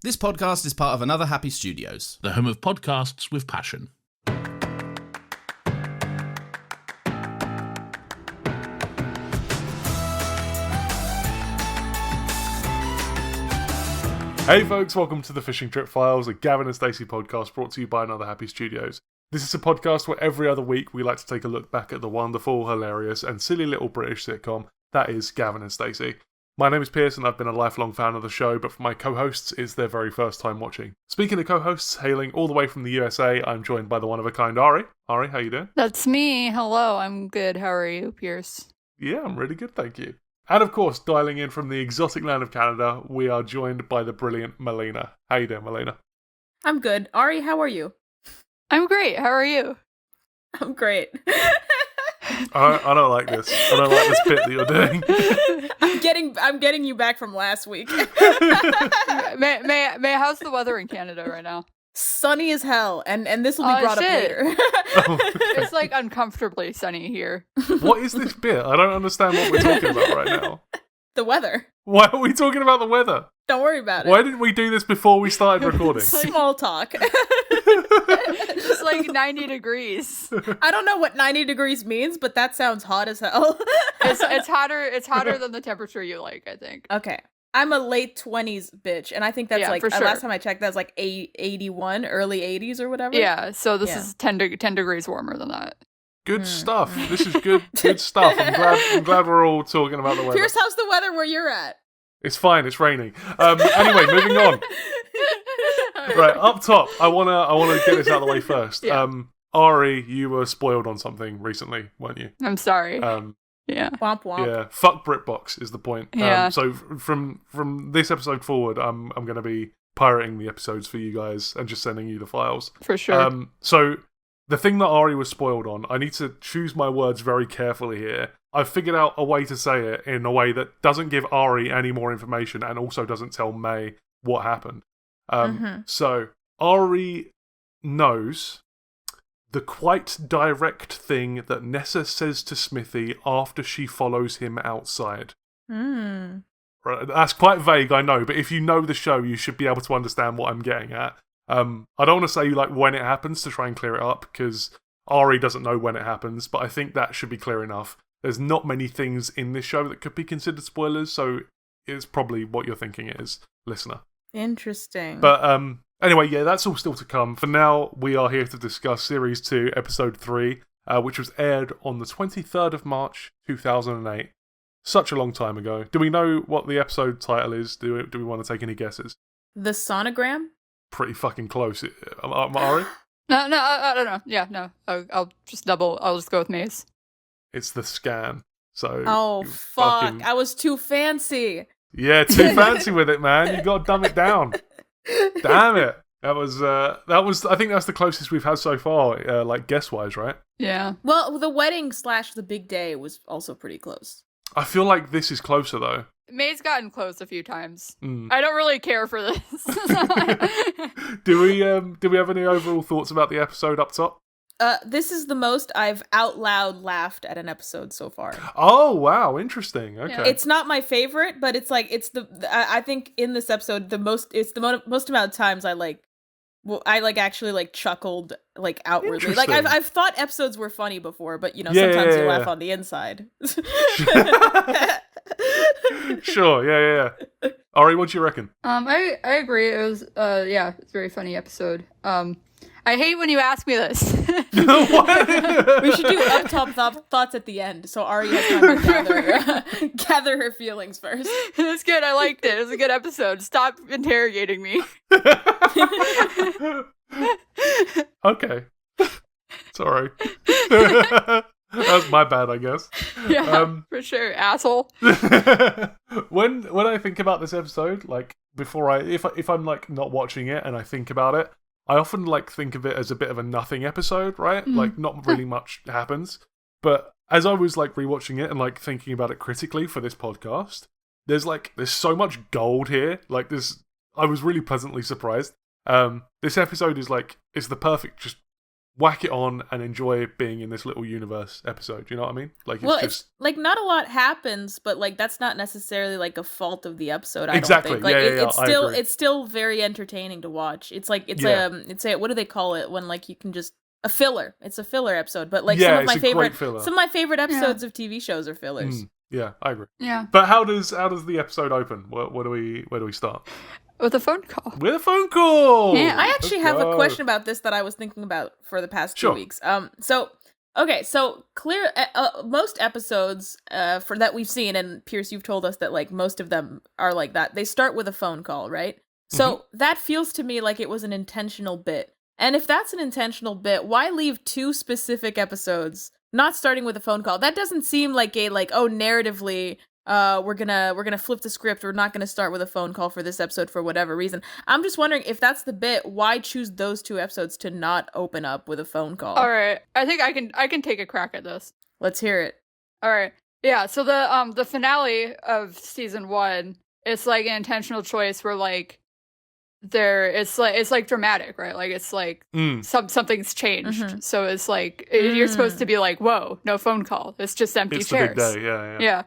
This podcast is part of Another Happy Studios, the home of podcasts with passion. Hey folks, welcome to the Fishing Trip Files, a Gavin and Stacey podcast brought to you by Another Happy Studios. This is a podcast where every other week we like to take a look back at the wonderful, hilarious and silly little British sitcom that is Gavin and Stacey. My name is Pierce and I've been a lifelong fan of the show, but for my co-hosts, it's their very first time watching. Speaking of co-hosts, hailing all the way from the USA, I'm joined by the one-of-a-kind Ari. Ari, how you doing? That's me. Hello, I'm good. How are you, Pierce? Yeah, I'm really good, thank you. And of course, dialing in from the exotic land of Canada, we are joined by the brilliant Maylina. How you doing, Maylina? I'm good. Ari, how are you? I'm great. How are you? I'm great. I don't like this. I don't like this bit that you're doing. I'm getting you back from last week. May how's the weather in Canada right now? Sunny as hell, and this will be brought up later. It's like uncomfortably sunny here. What is this bit? I don't understand what we're talking about right now. The weather. Why are we talking about the weather? Don't worry about it. Why didn't we do this before we started recording? Small talk. It's like 90 degrees. I don't know what 90 degrees means, but that sounds hot as hell. It's hotter than the temperature you like, I think. Okay. I'm a late 20s bitch, and I think that's for sure. Last time I checked, that was like 81, early 80s or whatever. Yeah, so this is 10 degrees warmer than that. Good stuff. This is good stuff. I'm glad we're all talking about the weather. Pierce, how's the weather where you're at? It's fine. It's raining. Anyway, moving on. Right, up top. I wanna get this out of the way first. Yeah. Ari, you were spoiled on something recently, weren't you? I'm sorry. Yeah. Womp womp. Yeah. Fuck BritBox is the point. Yeah. So from this episode forward, I'm going to be pirating the episodes for you guys and just sending you the files. For sure. So the thing that Ari was spoiled on, I need to choose my words very carefully here. I've figured out a way to say it in a way that doesn't give Ari any more information and also doesn't tell May what happened. So Ari knows the quite direct thing that Nessa says to Smithy after she follows him outside. Right, that's quite vague, I know, but if you know the show, you should be able to understand what I'm getting at. I don't want to say like when it happens to try and clear it up, because Ari doesn't know when it happens, but I think that should be clear enough. There's not many things in this show that could be considered spoilers, so it's probably what you're thinking it is, listener. Interesting. But anyway, yeah, that's all still to come. For now, we are here to discuss Series 2, Episode 3, which was aired on the 23rd of March, 2008. Such a long time ago. Do we know what the episode title is? Do we want to take any guesses? The sonogram? Pretty fucking close. Ari? No, I don't know. Yeah, no. I'll just go with Maze. It's The Scan. So. Oh, fuck. I was too fancy. Yeah, too fancy with it, man. You gotta dumb it down. Damn it. That was I think that's the closest we've had so far, like guess-wise, right? Yeah. Well, the wedding / the big day was also pretty close. I feel like this is closer, though. May's gotten close a few times. I don't really care for this. Do we have any overall thoughts about the episode up top? This is the most I've out loud laughed at an episode so far. Oh, wow, interesting. Okay. Yeah. It's not my favorite, but it's like I think in this episode most amount of times I actually chuckled outwardly. Like I've thought episodes were funny before, but sometimes you laugh on the inside. Sure, yeah. Ari, what do you reckon? I agree. It was it's a very funny episode. I hate when you ask me this. What? We should do up top thoughts at the end, so Ari has time to gather her feelings first. That's good. I liked it. It was a good episode. Stop interrogating me. Okay. Sorry. That's my bad, I guess. Yeah, for sure, asshole. When I think about this episode, like before if I'm like not watching it and I think about it, I often like think of it as a bit of a nothing episode, right? Like not really much happens. But as I was like rewatching it and like thinking about it critically for this podcast, there's so much gold here. Like I was really pleasantly surprised. This episode is it's the perfect just whack it on and enjoy being in this little universe episode. You know what I mean? Like, it's like not a lot happens, but like that's not necessarily like a fault of the episode. I Exactly. don't think. Like it's still very entertaining to watch. It's like it's a what do they call it when like you can just a filler. It's a filler episode, but like some of my favorite episodes of TV shows are fillers. Yeah, I agree. Yeah. But how does the episode open? Where do we start? With a phone call. With a phone call. Yeah, I actually have a question about this that I was thinking about for the past 2 weeks. So clear most episodes for that we've seen, and Pierce, you've told us that like most of them are like that. They start with a phone call, right? So that feels to me like it was an intentional bit. And if that's an intentional bit, why leave 2 specific episodes not starting with a phone call? That doesn't seem like a narratively we're gonna flip the script. We're not gonna start with a phone call for this episode for whatever reason. I'm just wondering if that's the bit. Why choose those 2 episodes to not open up with a phone call? All right, I think I can take a crack at this. Let's hear it. All right, yeah. So the finale of season 1, it's like an intentional choice where like it's like dramatic, right? Like it's like something's changed. So it's like you're supposed to be like, whoa, no phone call. It's just empty chairs. It's the big day, yeah.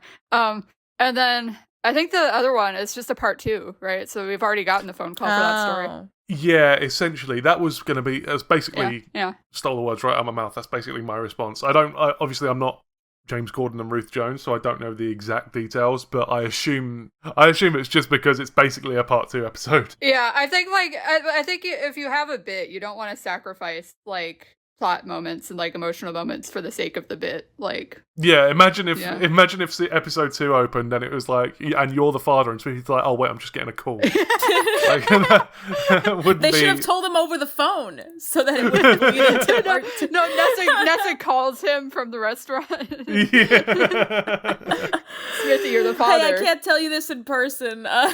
And then I think the other one is just a part 2, right? So we've already gotten the phone call for that story. Yeah, essentially that was going to be basically stole the words right out of my mouth. That's basically my response. Obviously I'm not James Corden and Ruth Jones, so I don't know the exact details, but I assume it's just because it's basically a part 2 episode. Yeah, I think I think if you have a bit, you don't want to sacrifice like plot moments and like emotional moments for the sake of the bit. Like, yeah, imagine if the episode 2 opened and it was like, and you're the father, and so he's like, oh wait, I'm just getting a call. Like, they should have told him over the phone so that it wouldn't lead into part 2. No, Nessa calls him from the restaurant. Yeah. Smithy, you're the father. Hey, I can't tell you this in person. I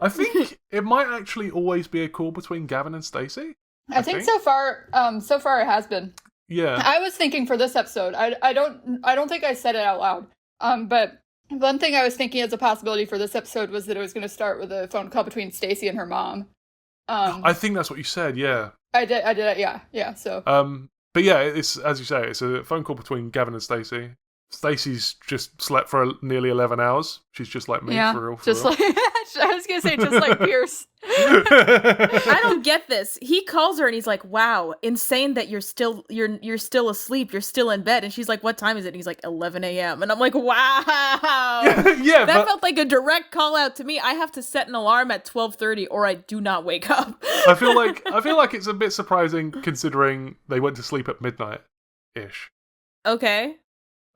think it might actually always be a call between Gavin and Stacey. I think so far it has been. Yeah. I was thinking for this episode, I don't think I said it out loud. But one thing I was thinking as a possibility for this episode was that it was going to start with a phone call between Stacey and her mom. I think that's what you said, yeah. I did it, yeah, so. But yeah, it's, as you say, it's a phone call between Gavin and Stacey. Stacey's just slept for nearly 11 hours. She's just like me, for real. Like, I was going to say, just like Pierce. I don't get this. He calls her and he's like, wow, insane that you're still asleep. You're still in bed. And she's like, what time is it? And he's like, 11 a.m. And I'm like, wow. That felt like a direct call out to me. I have to set an alarm at 12:30 or I do not wake up. I feel like it's a bit surprising considering they went to sleep at midnight-ish.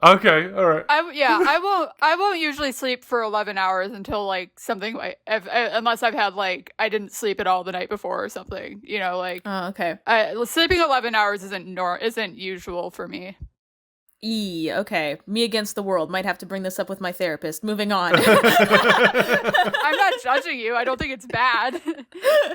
Okay, all right. I won't usually sleep for 11 hours until like something like unless I've had like I didn't sleep at all the night before or something. You know, like okay. Sleeping 11 hours isn't usual for me. Okay. Me against the world. Might have to bring this up with my therapist. Moving on. I'm not judging you. I don't think it's bad.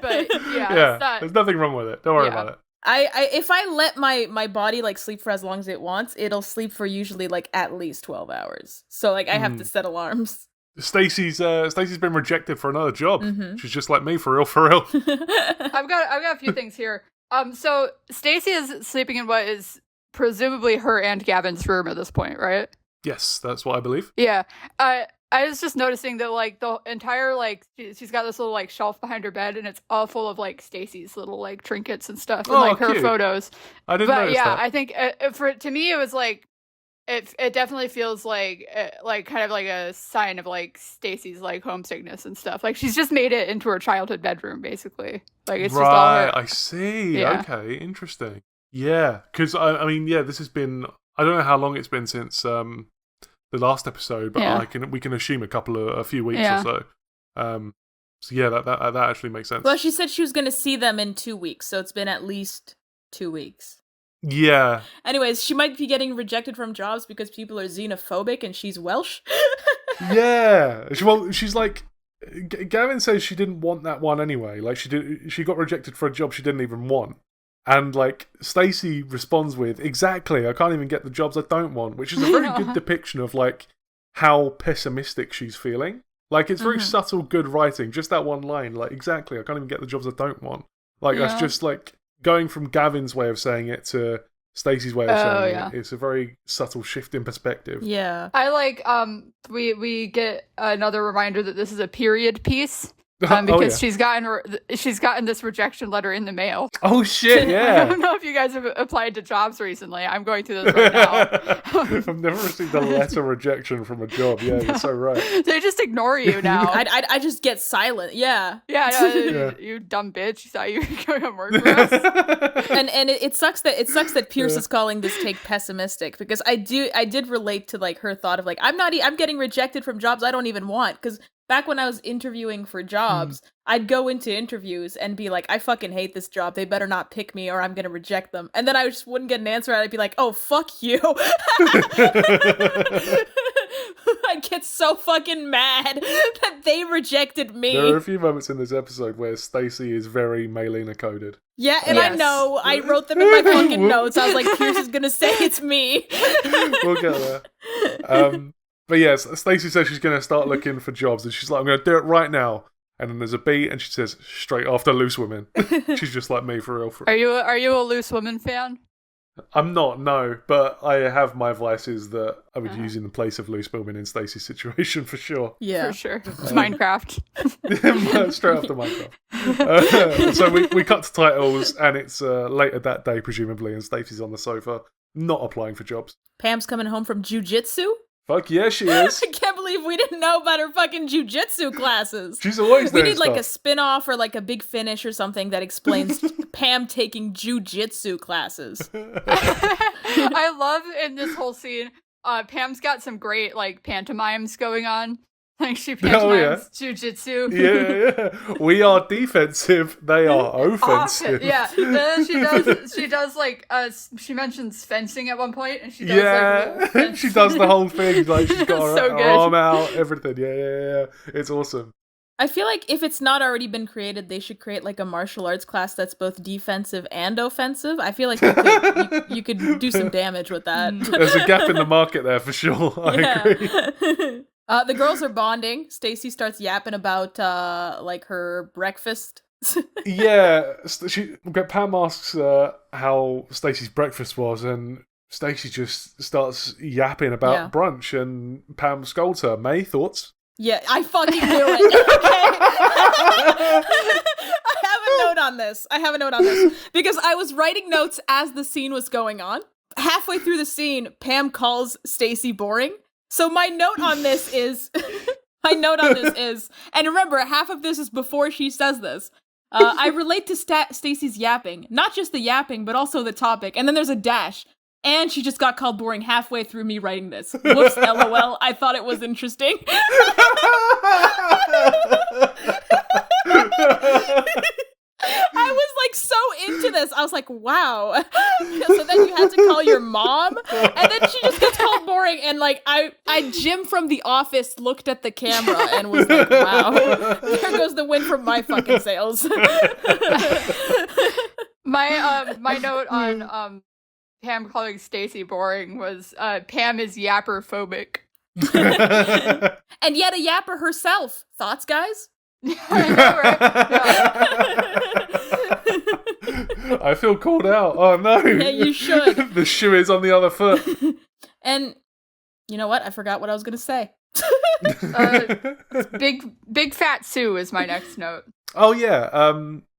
But yeah, there's nothing wrong with it. Don't worry about it. If I let my body like sleep for as long as it wants, it'll sleep for usually like at least 12 hours. So like I have to set alarms. Stacey's been rejected for another job. Mm-hmm. She's just like me, for real. I've got a few things here. So Stacey is sleeping in what is presumably her and Gavin's room at this point, right? Yes, that's what I believe. Yeah. I was just noticing that like the entire like she's got this little like shelf behind her bed and it's all full of like Stacey's little like trinkets and stuff and like her cute. Photos. I didn't notice that. I think to me it was like it definitely feels like kind of like a sign of like Stacey's like homesickness and stuff. Like she's just made it into her childhood bedroom basically. Like it's just all her. I see. Yeah. Okay, interesting. Yeah, because I mean, this has been. I don't know how long it's been since the last episode, but we can assume a few weeks or so. So yeah, that actually makes sense. Well, she said she was going to see them in 2 weeks, so it's been at least 2 weeks. Yeah. Anyways, she might be getting rejected from jobs because people are xenophobic and she's Welsh. Yeah. She's like. Gavin says she didn't want that one anyway. Like she got rejected for a job she didn't even want. And, like, Stacey responds with, exactly, I can't even get the jobs I don't want, which is a very good depiction of, like, how pessimistic she's feeling. Like, it's very subtle, good writing. Just that one line, like, exactly, I can't even get the jobs I don't want. Like, that's just, like, going from Gavin's way of saying it to Stacey's way of saying it, it's a very subtle shift in perspective. Yeah. I like we get another reminder that this is a period piece. Because she's gotten this rejection letter in the mail. Oh shit! Yeah. I don't know if you guys have applied to jobs recently. I'm going through this right now. I've never received a letter rejection from a job. Yeah, you're so right. They just ignore you now. I just get silent. Yeah. Yeah. You dumb bitch. You thought you were going to work for us. And it sucks that Pierce is calling this take pessimistic, because I did relate to like her thought of like I'm getting rejected from jobs I don't even want, because back when I was interviewing for jobs, I'd go into interviews and be like, I fucking hate this job. They better not pick me or I'm going to reject them. And then I just wouldn't get an answer. And I'd be like, oh, fuck you. I'd get so fucking mad that they rejected me. There are a few moments in this episode where Stacey is very Maylina coded. Yeah, and I know. I wrote them in my fucking notes. I was like, Pierce is going to say it's me. We'll get there. But yes, Stacey says she's going to start looking for jobs, and she's like, I'm going to do it right now. And then there's a beat, and she says, straight after Loose Women. She's just like me, for real. Are you a Loose Women fan? I'm not, no, but I have my vices that I would use in the place of Loose Women in Stacey's situation, for sure. Yeah. For sure. It's Minecraft. Straight after Minecraft. So we cut to titles, and it's later that day, presumably, and Stacey's on the sofa, not applying for jobs. Pam's coming home from jujitsu. Fuck yeah, she is. I can't believe we didn't know about her fucking jujitsu classes. She's always there. We need like a spin-off or like a big finish or something that explains Pam taking jujitsu classes. I love in this whole scene, Pam's got some great like pantomimes going on. Like she pantomimes jujitsu. Yeah. We are defensive. They are offensive. Yeah. Then she does like she mentions fencing at one point, and she does like she does the whole thing. Like she's got her arm out, everything. Yeah. It's awesome. I feel like if it's not already been created, they should create like a martial arts class that's both defensive and offensive. I feel like you could do some damage with that. There's a gap in the market there for sure. I agree. The girls are bonding. Stacey starts yapping about like her breakfast. Yeah, Pam asks how Stacey's breakfast was, and Stacey just starts yapping about brunch, and Pam scolds her. May, thoughts? Yeah, I fucking knew it. Okay. I have a note on this because I was writing notes as the scene was going on. Halfway through the scene, Pam calls Stacey boring. So my note on this is, and remember, half of this is before she says this. I relate to Stacey's yapping, not just the yapping, but also the topic. And then there's a dash. And she just got called boring halfway through me writing this. Whoops, LOL. I thought it was interesting. I was like so into this. I was like, wow. So then you had to call your mom, and then she just gets called boring. And like Jim from The Office looked at the camera and was like, wow, there goes the win from my fucking sales. My note on Pam calling Stacey boring was Pam is yapper phobic. And yet a yapper herself. Thoughts, guys? I know, right? I feel called out. Oh no. Yeah, you should. The shoe is on the other foot. And you know what? I forgot what I was going to say. Big Fat Sue is my next note. Oh yeah.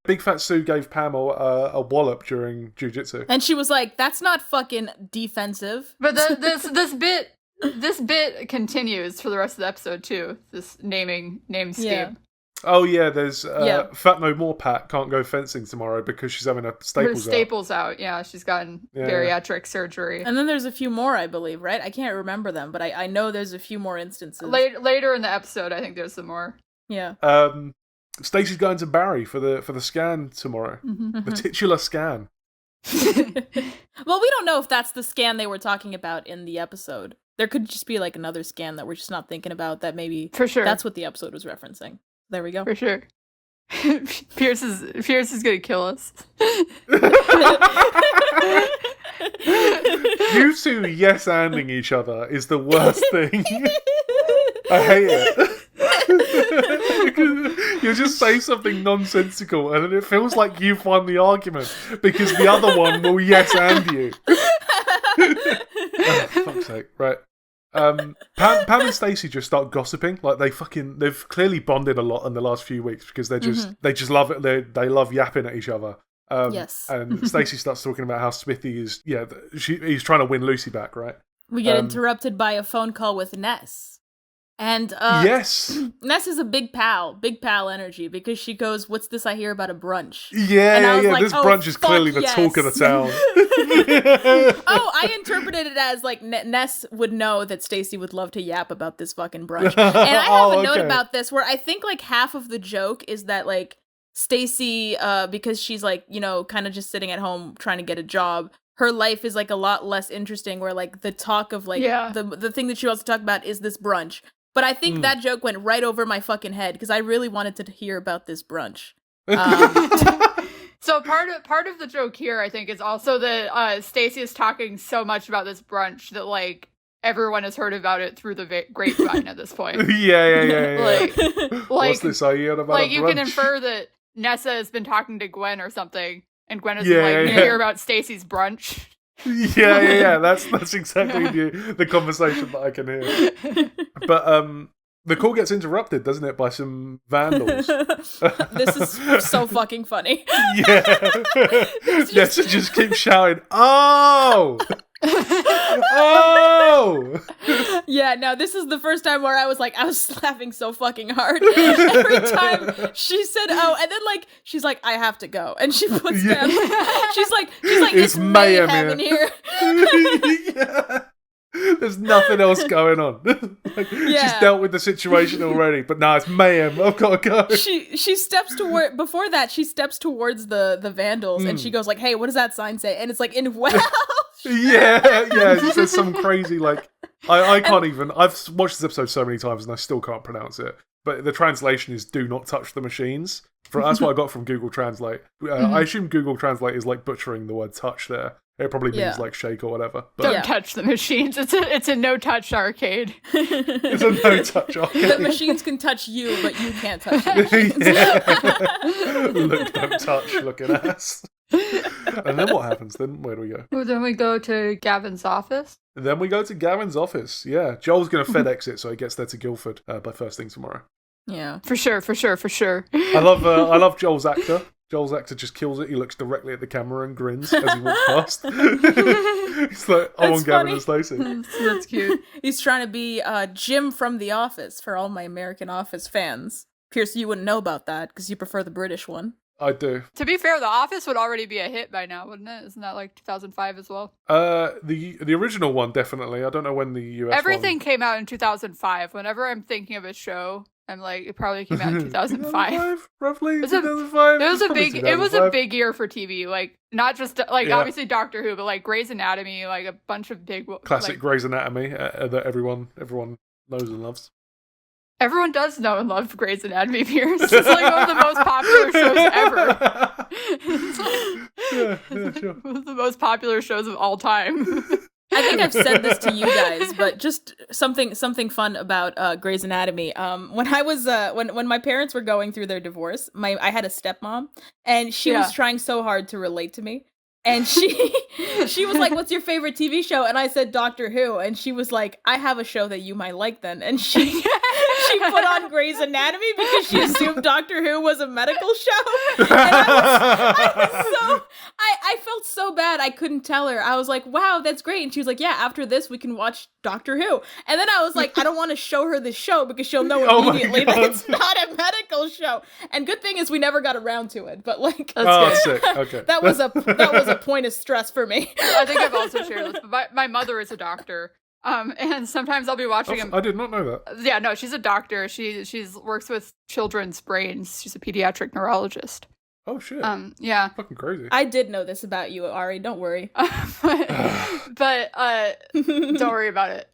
Big Fat Sue gave Pam a wallop during jiu-jitsu. And she was like, that's not fucking defensive. But this bit continues for the rest of the episode too. This name scheme. Yeah. Oh yeah, there's Fat No More Pat can't go fencing tomorrow because she's having her staples out. Yeah, she's gotten bariatric surgery. And then there's a few more, I believe, right? I can't remember them, but I know there's a few more instances. Later in the episode, I think there's some more. Yeah. Stacey's going to Barry for the scan tomorrow. The titular scan. Well, we don't know if that's the scan they were talking about in the episode. There could just be like another scan that we're just not thinking about that maybe for sure that's what the episode was referencing. There we go. For sure. Pierce is gonna kill us. You two yes-anding each other is the worst thing. I hate it. You just say something nonsensical, and then it feels like you've won the argument because the other one will yes and you. Oh, for fuck's sake, right? Pam and Stacey just start gossiping. Like they've clearly bonded a lot in the last few weeks because they just love it. They love yapping at each other. Yes. And Stacey starts talking about how Smithy is. Yeah, he's trying to win Lucy back, right? We get interrupted by a phone call with Ness. And yes, Ness is a big pal energy because she goes, "What's this I hear about a brunch?" Yeah. Like, this brunch is clearly the talk of the town. Oh, I interpreted it as like Ness would know that Stacey would love to yap about this fucking brunch. And I have a note about this where I think like half of the joke is that like Stacey, because she's like, you know, kind of just sitting at home trying to get a job. Her life is like a lot less interesting where like the talk of like the thing that she wants to talk about is this brunch. But I think that joke went right over my fucking head because I really wanted to hear about this brunch. So part of the joke here, I think, is also that Stacey is talking so much about this brunch that like everyone has heard about it through the grapevine at this point. Yeah. Like, what's this I heard about? Like a you brunch? can infer that Nessa has been talking to Gwen or something, and Gwen is you hear about Stacey's brunch. Yeah. That's exactly the conversation that I can hear. But the call gets interrupted, doesn't it, by some vandals? This is so fucking funny. Yeah. Nessa just keeps shouting, "Oh! Oh!" Yeah, no, this is the first time where I was laughing so fucking hard. Every time she said, "Oh," and then like she's like, "I have to go," and she puts down. She's like, it's mayhem in here. Yeah. There's nothing else going on. She's dealt with the situation already, but now it's mayhem. I've got to go. She steps toward before that. She steps towards the vandals, and she goes like, "Hey, what does that sign say?" And it's like in Welsh. Yeah. She says some crazy like I can't even. I've watched this episode so many times and I still can't pronounce it. But the translation is "Do not touch the machines." That's what I got from Google Translate. I assume Google Translate is like butchering the word "touch" there. It probably means like shake or whatever. But don't touch the machines. It's a no-touch arcade. It's a no-touch arcade. The machines can touch you, but you can't touch the machines. Look, don't touch, looking ass. And then what happens? Then where do we go? Well, then we go to Gavin's office. Then we go to Gavin's office. Yeah, Joel's going to FedEx it so he gets there to Guildford by first thing tomorrow. Yeah, for sure. I love Joel's actor. Joel's actor just kills it. He looks directly at the camera and grins as he walks past. He's like, "I want Gavin and Stacey." That's cute. He's trying to be Jim from The Office for all my American Office fans. Pierce, you wouldn't know about that because you prefer the British one. I do. To be fair, The Office would already be a hit by now, wouldn't it? Isn't that like 2005 as well? The original one, definitely. I don't know when the US Everything came out in 2005. Whenever I'm thinking of a show, I'm like, it probably came out in 2005. Roughly 2005. It was a big year for TV. Like, not just like obviously Doctor Who, but like Grey's Anatomy, like a bunch of big classic Grey's Anatomy that everyone knows and loves. Everyone does know and love Grey's Anatomy, Pierce. It's like one of the most popular shows ever. Sure. One of the most popular shows of all time. I think I've said this to you guys, but just something fun about Grey's Anatomy. When I was when my parents were going through their divorce, I had a stepmom, and she was trying so hard to relate to me. And she was like, "What's your favorite TV show?" And I said, "Doctor Who." And she was like, "I have a show that you might like then." And she put on Grey's Anatomy because she assumed Doctor Who was a medical show. And I felt so bad I couldn't tell her. I was like, "Wow, that's great." And she was like, "Yeah, after this we can watch Doctor Who." And then I was like, I don't want to show her this show because she'll know immediately that it's not a medical show. And good thing is we never got around to it. But like, sick. Okay. that was a point of stress for me. I think I've also shared this, but my mother is a doctor. And sometimes I'll be watching him. I did not know that. Yeah, no, she's a doctor. She's works with children's brains. She's a pediatric neurologist. Oh shit. Yeah. Fucking crazy. I did know this about you, Ari. Don't worry. but don't worry about it.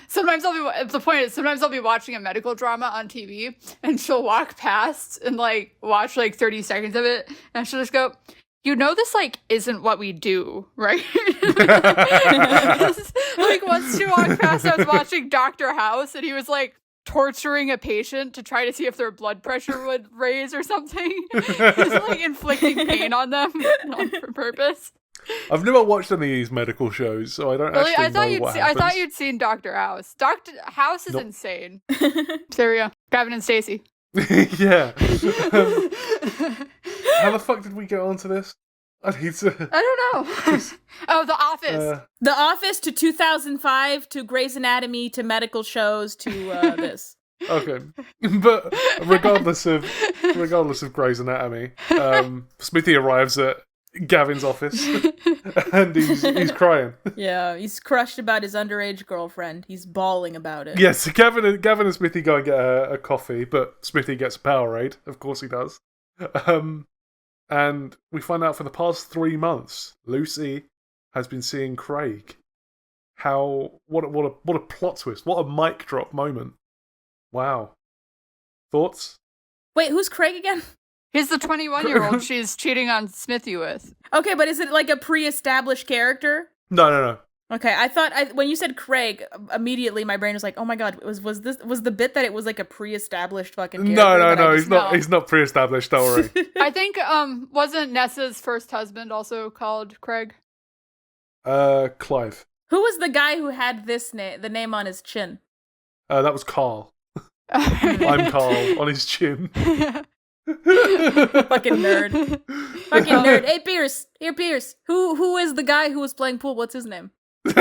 Sometimes I'll be watching a medical drama on TV, and she'll walk past and like watch like 30 seconds of it, and she'll just go, "You know, this like isn't what we do, right?" Like once she walked past, I was watching Dr. House, and he was like torturing a patient to try to see if their blood pressure would raise or something. He's like inflicting pain on them on purpose. I've never watched any of these medical shows, so I don't actually know what happens. I thought you'd seen Dr. House. Dr. House is insane. There we go. Gavin and Stacey. Yeah. How the fuck did we get onto this? I don't know. Oh, The Office. The Office to 2005 to Grey's Anatomy to medical shows to this. Okay, but regardless of Grey's Anatomy, Smithy arrives at Gavin's office and he's crying. Yeah, he's crushed about his underage girlfriend. He's bawling about it. Yes, Gavin and Smithy go and get a coffee, but Smithy gets a Powerade. Of course he does. And we find out for the past 3 months, Lucy has been seeing Craig. What a plot twist! What a mic drop moment! Wow. Thoughts? Wait, who's Craig again? He's the 21-year-old she's cheating on Smithy with. Okay, but is it like a pre-established character? No. Okay, I thought when you said Craig, immediately my brain was like, "Oh my god, was the bit that it was like a pre-established fucking character?" No, he's not pre-established. Don't worry. I think wasn't Nessa's first husband also called Craig? Clive. Who was the guy who had the name on his chin? That was Carl. I'm Carl on his chin. Fucking nerd. Fucking nerd. Hey, Pierce. Here, Pierce. Who is the guy who was playing pool? What's his name? He's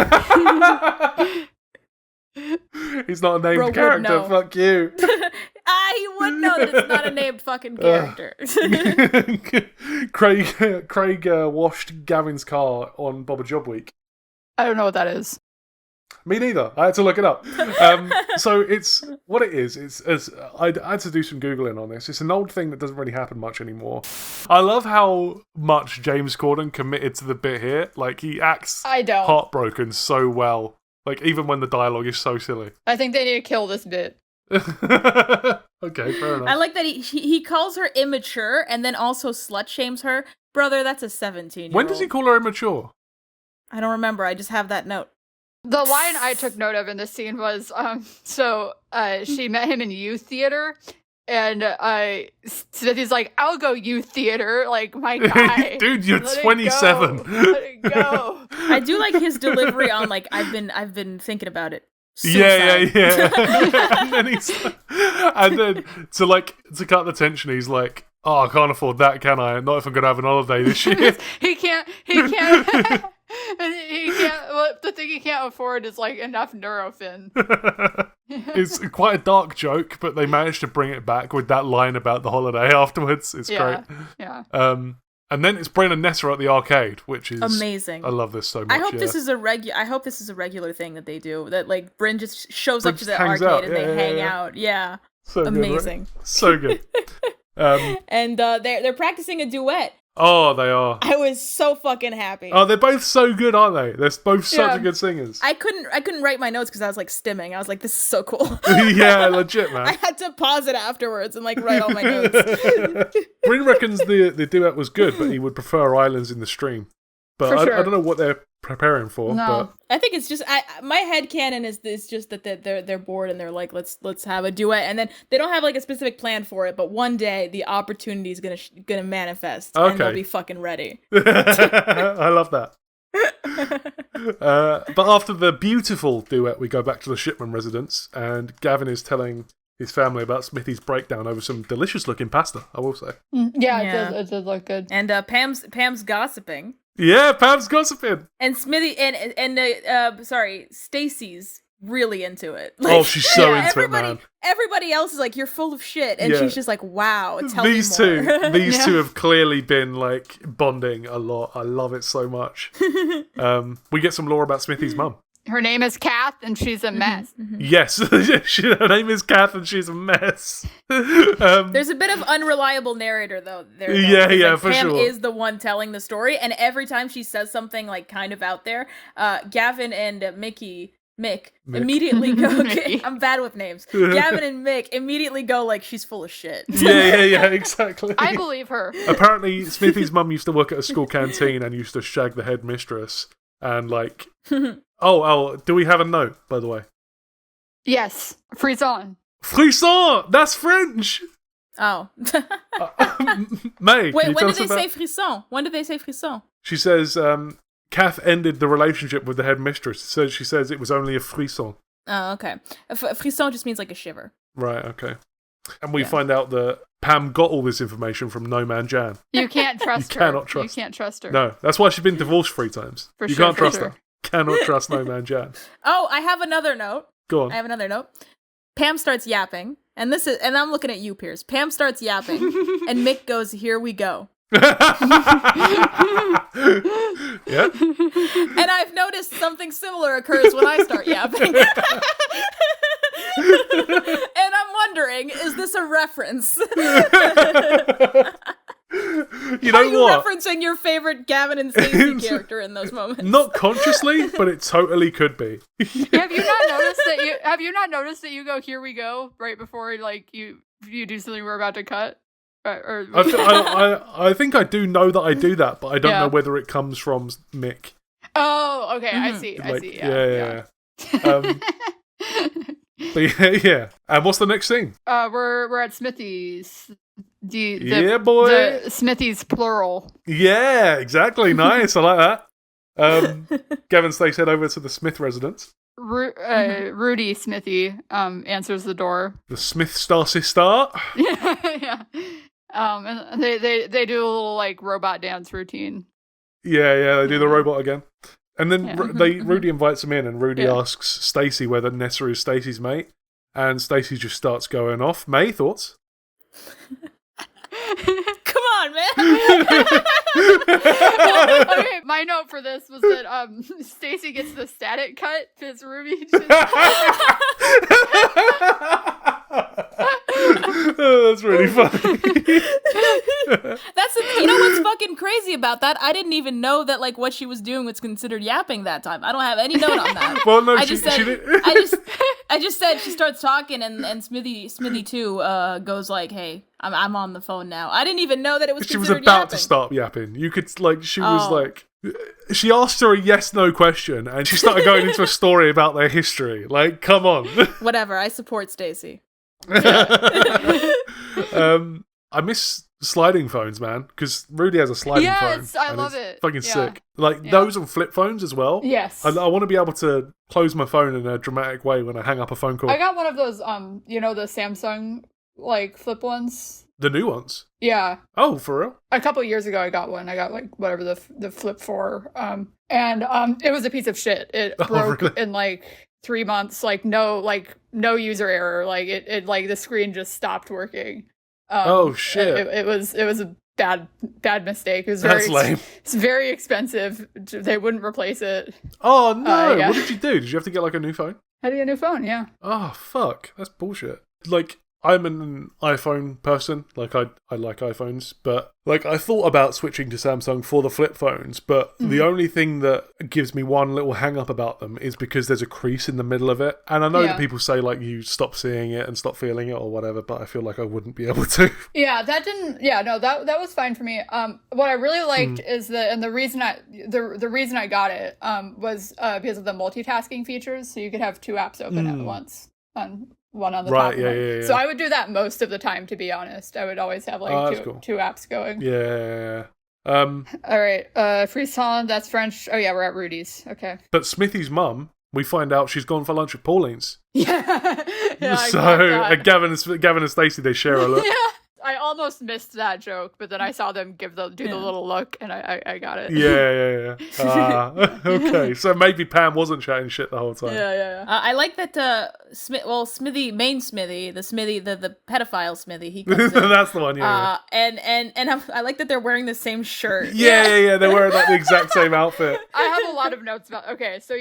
not a named character. Fuck you. He would know that it's not a named fucking character. Craig washed Gavin's car on Bob a Job Week. I don't know what that is. Me neither. I had to look it up. So it's what it is. I had to do some Googling on this. It's an old thing that doesn't really happen much anymore. I love how much James Corden committed to the bit here. Like, he acts heartbroken so well. Like, even when the dialogue is so silly. I think they need to kill this bit. Okay, fair enough. I like that he calls her immature and then also slut shames her. Brother, that's a 17-year-old. When does he call her immature? I don't remember. I just have that note. The line I took note of in this scene was, she met him in youth theater, and Smithy's like, "I'll go youth theater, like, my guy." Dude, you're 27. Let it go. I do like his delivery on, like, I've been thinking about it. Suicide. Yeah. and then to cut the tension, he's like, "Oh, I can't afford that, can I? Not if I'm gonna have an holiday this year." He can't. Well, the thing he can't afford is like enough Nurofen. It's quite a dark joke, but they managed to bring it back with that line about the holiday afterwards. It's great. Yeah. And then it's Bryn and Nessa at the arcade, which is amazing. I love this so much. I hope this is a regular thing that they do. That like Bryn just shows up to the arcade and they hang out. Yeah. So amazing. Good, right? So good. And they're practicing a duet. Oh, they are. I was so fucking happy. Oh, they're both so good, aren't they? They're both such good singers. I couldn't write my notes because I was like stimming. I was like, this is so cool. Yeah, legit, man. I had to pause it afterwards and like write all my notes. Bryn reckons the duet was good, but he would prefer Islands in the Stream. But I don't know what they're preparing for. No. But I think it's just my headcanon is just that they're bored and they're like, let's have a duet, and then they don't have like a specific plan for it, but one day the opportunity is gonna manifest and they'll be fucking ready. I love that. But after the beautiful duet, we go back to the Shipman residence, and Gavin is telling his family about Smithy's breakdown over some delicious looking pasta, I will say. Yeah. It does look good. And Pam's gossiping. Yeah, Pam's gossiping. And Smithy and Stacey's really into it. Like, she's so into it, man. Everybody else is like, "You're full of shit," and she's just like, "Wow, tell me more." These two have clearly been like bonding a lot. I love it so much. We get some lore about Smithy's mum. Her name is Kath, and she's a mess. Yes, her name is Kath, and she's a mess. There's a bit of unreliable narrator though. For Pam sure. is the one telling the story, and every time she says something like kind of out there, Gavin and Mick immediately go. I'm bad with names. Gavin and Mick immediately go like, she's full of shit. Yeah, exactly. I believe her. Apparently, Smithy's mum used to work at a school canteen and used to shag the headmistress. And like, oh, do we have a note, by the way? Yes, freeze on. Frisson! That's French! Oh. May, Wait, when did they say frisson? When did they say frisson? She says, Kath ended the relationship with the headmistress. So she says it was only a frisson. Oh, okay. Frisson just means like a shiver. Right, okay. And we find out that Pam got all this information from No Man Jan. You can't trust her. Cannot trust. You can't trust her. No, that's why she's been divorced 3 times. You can't trust her. Cannot trust No Man Jan. Oh, I have another note. Go on. I have another note. Pam starts yapping, and I'm looking at you, Pierce. Pam starts yapping, and Mick goes, "Here we go." Yeah. And I've noticed something similar occurs when I start yapping. And I'm wondering, is this a reference? You know Are you what? referencing your favorite Gavin and Stacey character in those moments? Not consciously, but it totally could be. Have you not noticed that you go, "Here we go," right before like you do something we're about to cut? I think I do know that I do that, but I don't know whether it comes from Mick. Oh, okay, Mm-hmm. I see. Yeah. But yeah. And what's the next thing? We're at Smithy's. Boy. The Smithy's plural. Yeah, exactly. Nice. I like that. Gavin Stacey head over to the Smith residence. Rudy Smithy answers the door. The Smith Stacy start. Yeah. And they do a little like robot dance routine. Yeah, they do the robot again. And then Rudy invites him in, and Rudy asks Stacey whether Nessa is Stacey's mate, and Stacey just starts going off. May, thoughts? Come on, man. Okay, my note for this was that Stacey gets the static cut because Ruby Oh, that's really funny. You know what's fucking crazy about that? I didn't even know that like what she was doing was considered yapping that time. I don't have any note on that. Well, no, I she said I just said she starts talking and Smithy too goes like, "Hey, I'm on the phone now." I didn't even know that it was. She was considered about yapping. to start yapping. You could like she was like. She asked her a yes/no question, and she started going into a story about their history. Like, come on. Whatever. I support Stacey. I miss sliding phones, man, because Rudy has a sliding phone. Yes, I love it. Fucking sick. Like those on flip phones as well. Yes. I want to be able to close my phone in a dramatic way when I hang up a phone call. I got one of those, the Samsung like flip ones. The new ones. Yeah. Oh, for real? A couple years ago, I got one. I got like whatever the Flip 4, and it was a piece of shit. It broke really? in like 3 months. Like no user error. Like it like the screen just stopped working. Oh shit! It was a bad mistake. It was That's lame. It's very expensive. They wouldn't replace it. Oh no! Yeah. What did you do? Did you have to get like a new phone? How do you get a new phone? Yeah. Oh fuck! That's bullshit. Like, I'm an iPhone person. Like, I like iPhones, but like I thought about switching to Samsung for the flip phones, but the only thing that gives me one little hang up about them is because there's a crease in the middle of it. And I know that people say like you stop seeing it and stop feeling it or whatever, but I feel like I wouldn't be able to. Yeah, that was fine for me. What I really liked is the reason I got it was because of the multitasking features, so you could have 2 apps open at once on one on the top of one. Yeah. So I would do that most of the time, to be honest. I would always have like two apps going. Yeah. All right. Frisson, that's French. Oh yeah, we're at Rudy's. Okay. But Smithy's mum, we find out she's gone for lunch at Pauline's. Yeah. So Gavin and Stacey, they share a look. Yeah. I almost missed that joke, but then I saw them do the little look, and I got it. Yeah. Okay, so maybe Pam wasn't chatting shit the whole time. Yeah. I like that. Smithy, main Smithy, the pedophile Smithy. He comes in. That's the one. Yeah. And I like that they're wearing the same shirt. Yeah. They're wearing like the exact same outfit. I have a lot of notes about. Okay, so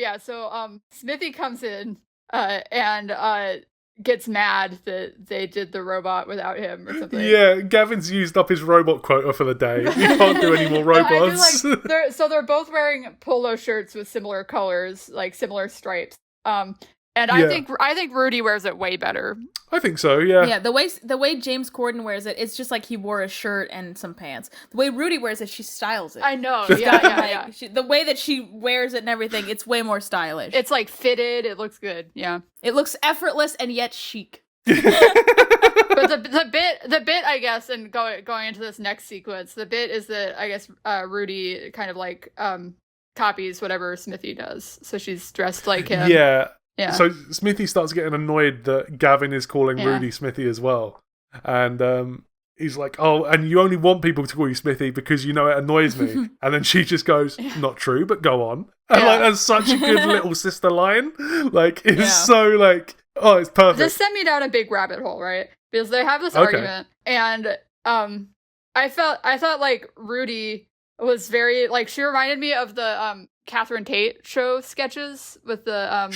Smithy comes in and gets mad that they did the robot without him or something. Yeah, Gavin's used up his robot quota for the day. He can't do any more robots. They're both wearing polo shirts with similar colors, like similar stripes. And I think Rudy wears it way better. I think so, yeah. Yeah, the way James Corden wears it, it's just like he wore a shirt and some pants. The way Rudy wears it, she styles it. I know, yeah. The way that she wears it and everything, it's way more stylish. It's like fitted, it looks good, yeah. It looks effortless and yet chic. But the bit, I guess, and going into this next sequence, the bit is that I guess Rudy kind of like copies whatever Smithy does, so she's dressed like him. Yeah. Yeah. So Smithy starts getting annoyed that Gavin is calling Rudy Smithy as well, and he's like, "Oh, and you only want people to call you Smithy because you know it annoys me." And then she just goes, "Not true, but go on." And like that's such a good little sister line. Like it's so like, oh, it's perfect. This sent me down a big rabbit hole, right? Because they have this argument, and I thought like Rudy was very like she reminded me of the Catherine Tate show sketches with the kind of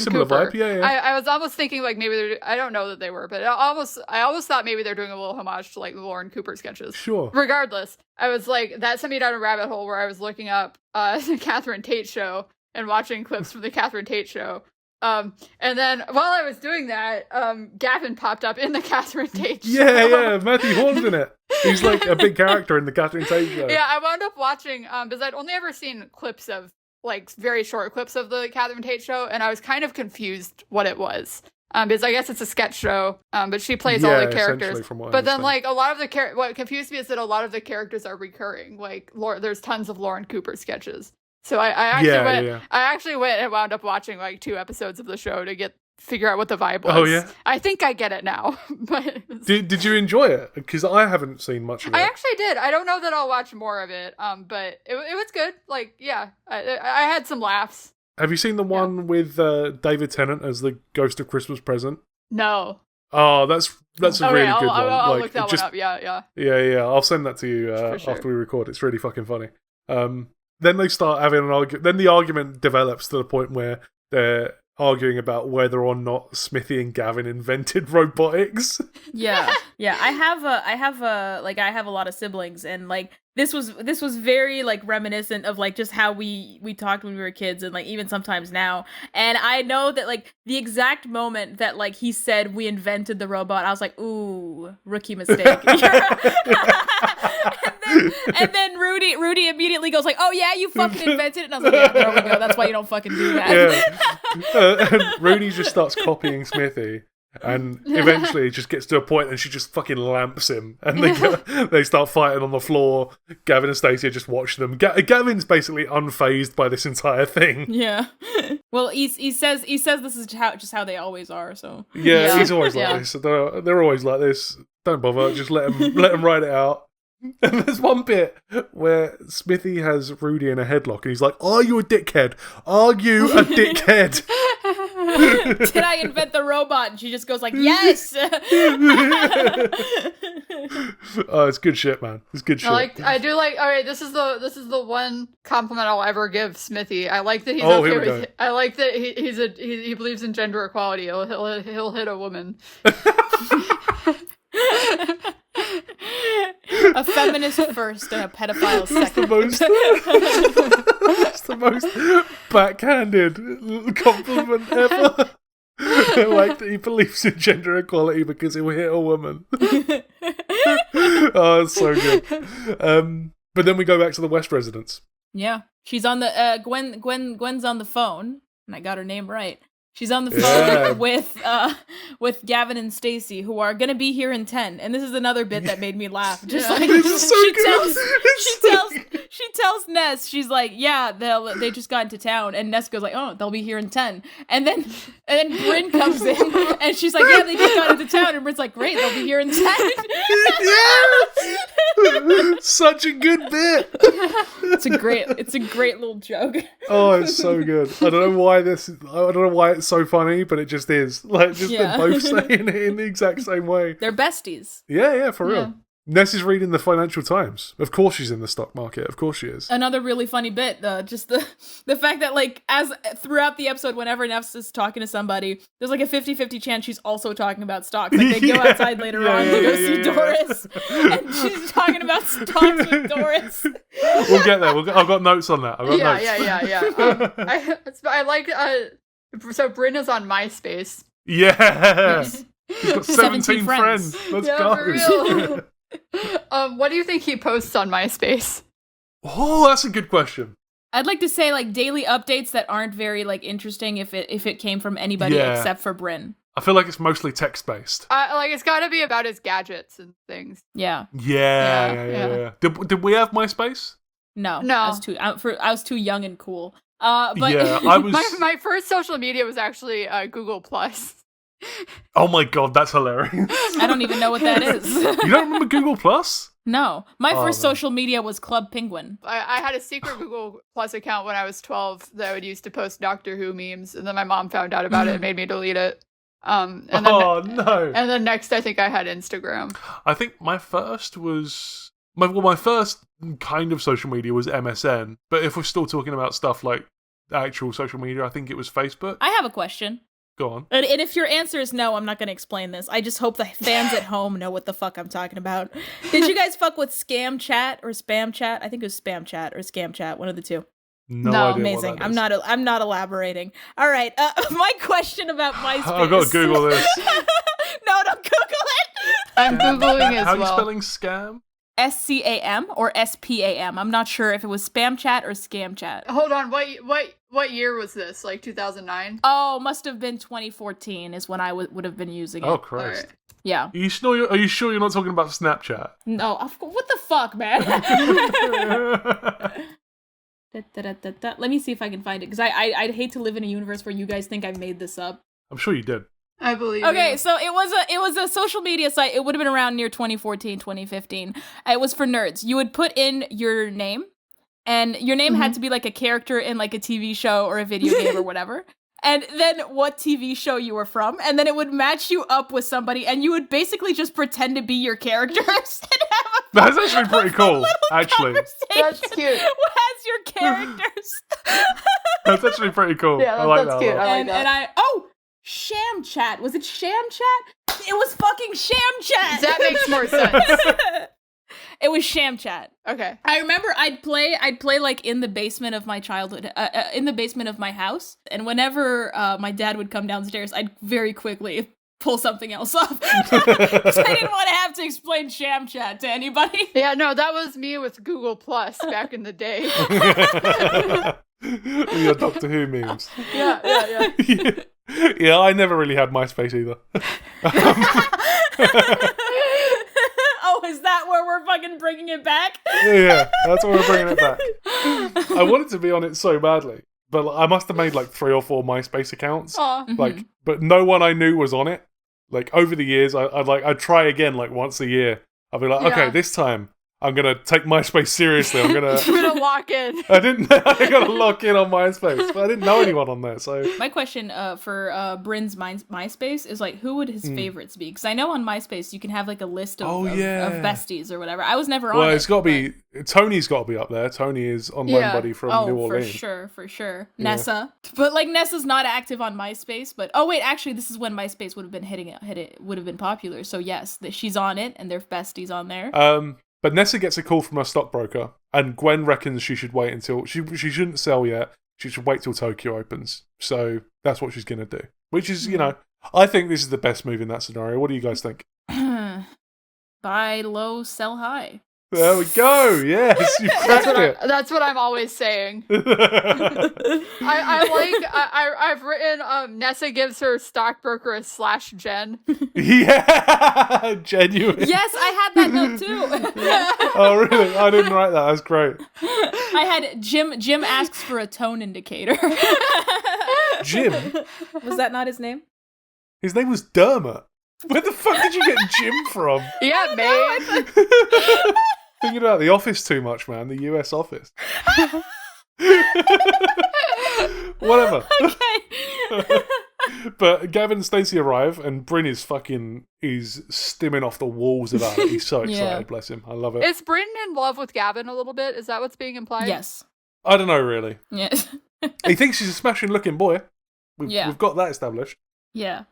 similar Cooper. vibe. Yeah. I was almost thinking like maybe I don't know that they were, but I almost thought maybe they're doing a little homage to like the Lauren Cooper sketches. Sure. Regardless, I was like that sent me down a rabbit hole where I was looking up the Catherine Tate show and watching clips from the Catherine Tate show. And then while I was doing that, Gavin popped up in the Catherine Tate show. Yeah, Matthew Horn's in it. He's like a big character in the Catherine Tate show. Yeah, I wound up watching, because I'd only ever seen clips of, like, very short clips of the Catherine Tate show, and I was kind of confused what it was. Because I guess it's a sketch show, but she plays all the characters. But then, like, a lot of the what confused me is that a lot of the characters are recurring. Like, there's tons of Lauren Cooper sketches. So I actually went and wound up watching like 2 episodes of the show to figure out what the vibe was. Oh yeah, I think I get it now. But did you enjoy it? Because I haven't seen much of it. I actually did. I don't know that I'll watch more of it. But it was good. Like I had some laughs. Have you seen the one with David Tennant as the Ghost of Christmas Present? No. Oh, that's a really good one. I'll look that one up. Yeah. I'll send that to you after we record. It's really fucking funny. Then they start having an argument. Then the argument develops to the point where they're arguing about whether or not Smithy and Gavin invented robotics. Yeah. I have a lot of siblings, and like this was very like reminiscent of like just how we talked when we were kids, and like even sometimes now. And I know that like the exact moment that like he said we invented the robot, I was like, ooh, rookie mistake. And then Rudy immediately goes like, "Oh yeah, you fucking invented it." And I was like, "Yeah, there we go. That's why you don't fucking do that." Yeah. Rudy just starts copying Smithy, and eventually it just gets to a point, and she just fucking lamps him, and they start fighting on the floor. Gavin and Stacey just watch them. Gavin's basically unfazed by this entire thing. Yeah. Well, he says this is just how they always are. So yeah. He's always like this. They're always like this. Don't bother. Just let him ride it out. And there's one bit where Smithy has Rudy in a headlock, and he's like, "Are you a dickhead? Are you a dickhead?" Did I invent the robot? And she just goes like, "Yes." Oh, it's good shit, man. It's good shit. I do like. All right, this is the one compliment I'll ever give Smithy. I like that he's okay with. I like that he believes in gender equality. He'll hit a woman. A feminist first and a pedophile second. It's the most backhanded compliment ever. I like that he believes in gender equality because he will hit a woman. Oh, it's so good. But then we go back to the West residence. Yeah, she's on the Gwen's on the phone, and I got her name right. She's on the phone with Gavin and Stacey, who are gonna be here in 10. And this is another bit that made me laugh. Just like she tells Ness, she's like, "Yeah, they just got into town," and Ness goes like, "Oh, they'll be here in 10." And then Bryn comes in, and she's like, "Yeah, they just got into town," and Bryn's like, "Great, they'll be here in 10." Such a good bit. It's a great little joke. Oh, it's so good. I don't know why it's so funny, but it just is. Like, they're both saying it in the exact same way. They're besties. Yeah, for real. Ness is reading the Financial Times. Of course she's in the stock market. Of course she is. Another really funny bit, just the fact that, like, as throughout the episode, whenever Ness is talking to somebody, there's like a 50-50 chance she's also talking about stocks. Like, they go outside later on to go see Doris, and she's talking about stocks with Doris. We'll get there. I've got notes on that. Yeah. I like, so Bryn is on MySpace. Yeah. He's got 17 friends. Let's go. For real. What do you think he posts on MySpace? Oh, that's a good question. I'd like to say like daily updates that aren't very like interesting if it came from anybody except for Bryn. I feel like it's mostly text-based. Like, it's gotta be about his gadgets and things. Yeah. Yeah. Did we have MySpace? No. No. I was too young and cool. But yeah, I was. my first social media was actually Google Plus. Oh my god, that's hilarious. I don't even know what that is. You don't remember Google Plus? No. My first social media was Club Penguin. I had a secret Google Plus account when I was 12 that I would use to post Doctor Who memes, and then my mom found out about it and made me delete it. No. And then next, I think I had Instagram. I think my first was... my first kind of social media was MSN, but if we're still talking about stuff like actual social media, I think it was Facebook. I have a question. Go on. And if your answer is no, I'm not going to explain this. I just hope the fans at home know what the fuck I'm talking about. Did you guys fuck with Scam Chat or Spam Chat? I think it was Spam Chat or Scam Chat, one of the two. No idea. Amazing. What that is. I'm not elaborating. All right. My question about MySpace. I've got to Google this. No, don't Google it. I'm Googling as well. How are you spelling scam? SCAM or SPAM. I'm not sure if it was Spam Chat or Scam Chat. Hold on, what year was this? Like 2009? Oh, must have been 2014 is when I would have been using it. Oh, Christ. Right. Yeah. Are you sure you're not talking about Snapchat? No, what the fuck, man? Let me see if I can find it, because I'd hate to live in a universe where you guys think I made this up. I'm sure you did. I believe Okay, you. so it was a social media site. It would have been around near 2014, 2015. It was for nerds. You would put in your name, and your name had to be like a character in like a TV show or a video game or whatever. And then what TV show you were from, and then it would match you up with somebody, and you would basically just pretend to be your characters and have That's actually pretty cool, actually. That's cute. As your characters. That's actually pretty cool. Yeah, I like that's that. cute. A lot. And Shamchat. Was it Shamchat? It was fucking Shamchat. That makes more sense. It was Shamchat. Okay. I remember I'd play like in the basement of my childhood, in the basement of my house, and whenever my dad would come downstairs, I'd very quickly pull something else up. Because I didn't want to have to explain Shamchat to anybody. Yeah, no, that was me with Google Plus back in the day. Your Doctor Who memes. Yeah. Yeah, I never really had MySpace either. Oh, is that where we're fucking bringing it back? Yeah, that's where we're bringing it back. I wanted to be on it so badly, but I must have made like 3 or 4 MySpace accounts. Aw. But no one I knew was on it. Like over the years, I'd try again like once a year. I'd be like, okay, this time I'm gonna take MySpace seriously. I'm gonna lock in. I gotta lock in on MySpace, but I didn't know anyone on there. So my question for Bryn's MySpace is like, who would his favorites be? Because I know on MySpace you can have like a list of besties or whatever. I was never on. Well, it's got to be Tony's got to be up there. Tony is online buddy from New Orleans. for sure. Nessa, but like Nessa's not active on MySpace. But actually, this is when MySpace would have been would have been popular. So yes, she's on it, and they're besties on there. But Nessa gets a call from her stockbroker, and Gwen reckons she should wait until... She shouldn't sell yet. She should wait till Tokyo opens. So that's what she's going to do. Which is, I think this is the best move in that scenario. What do you guys think? Buy low, sell high. There we go. Yes, you cracked it. That's what I'm always saying. I've written Nessa gives her stockbroker a /Jen. Yeah, genuine. Yes, I had that note too. Oh, really? I didn't write that. That's great. I had Jim asks for a tone indicator. Jim? Was that not his name? His name was Dermot. Where the fuck did you get Jim from? Yeah, man. Thinking about The Office too much, man. The US Office. Whatever. Okay. But Gavin and Stacey arrive, and Bryn is stimming off the walls about it. He's so excited, bless him. I love it. Is Bryn in love with Gavin a little bit? Is that what's being implied? Yes. I don't know, really. Yes. He thinks he's a smashing looking boy. We've got that established. Yeah.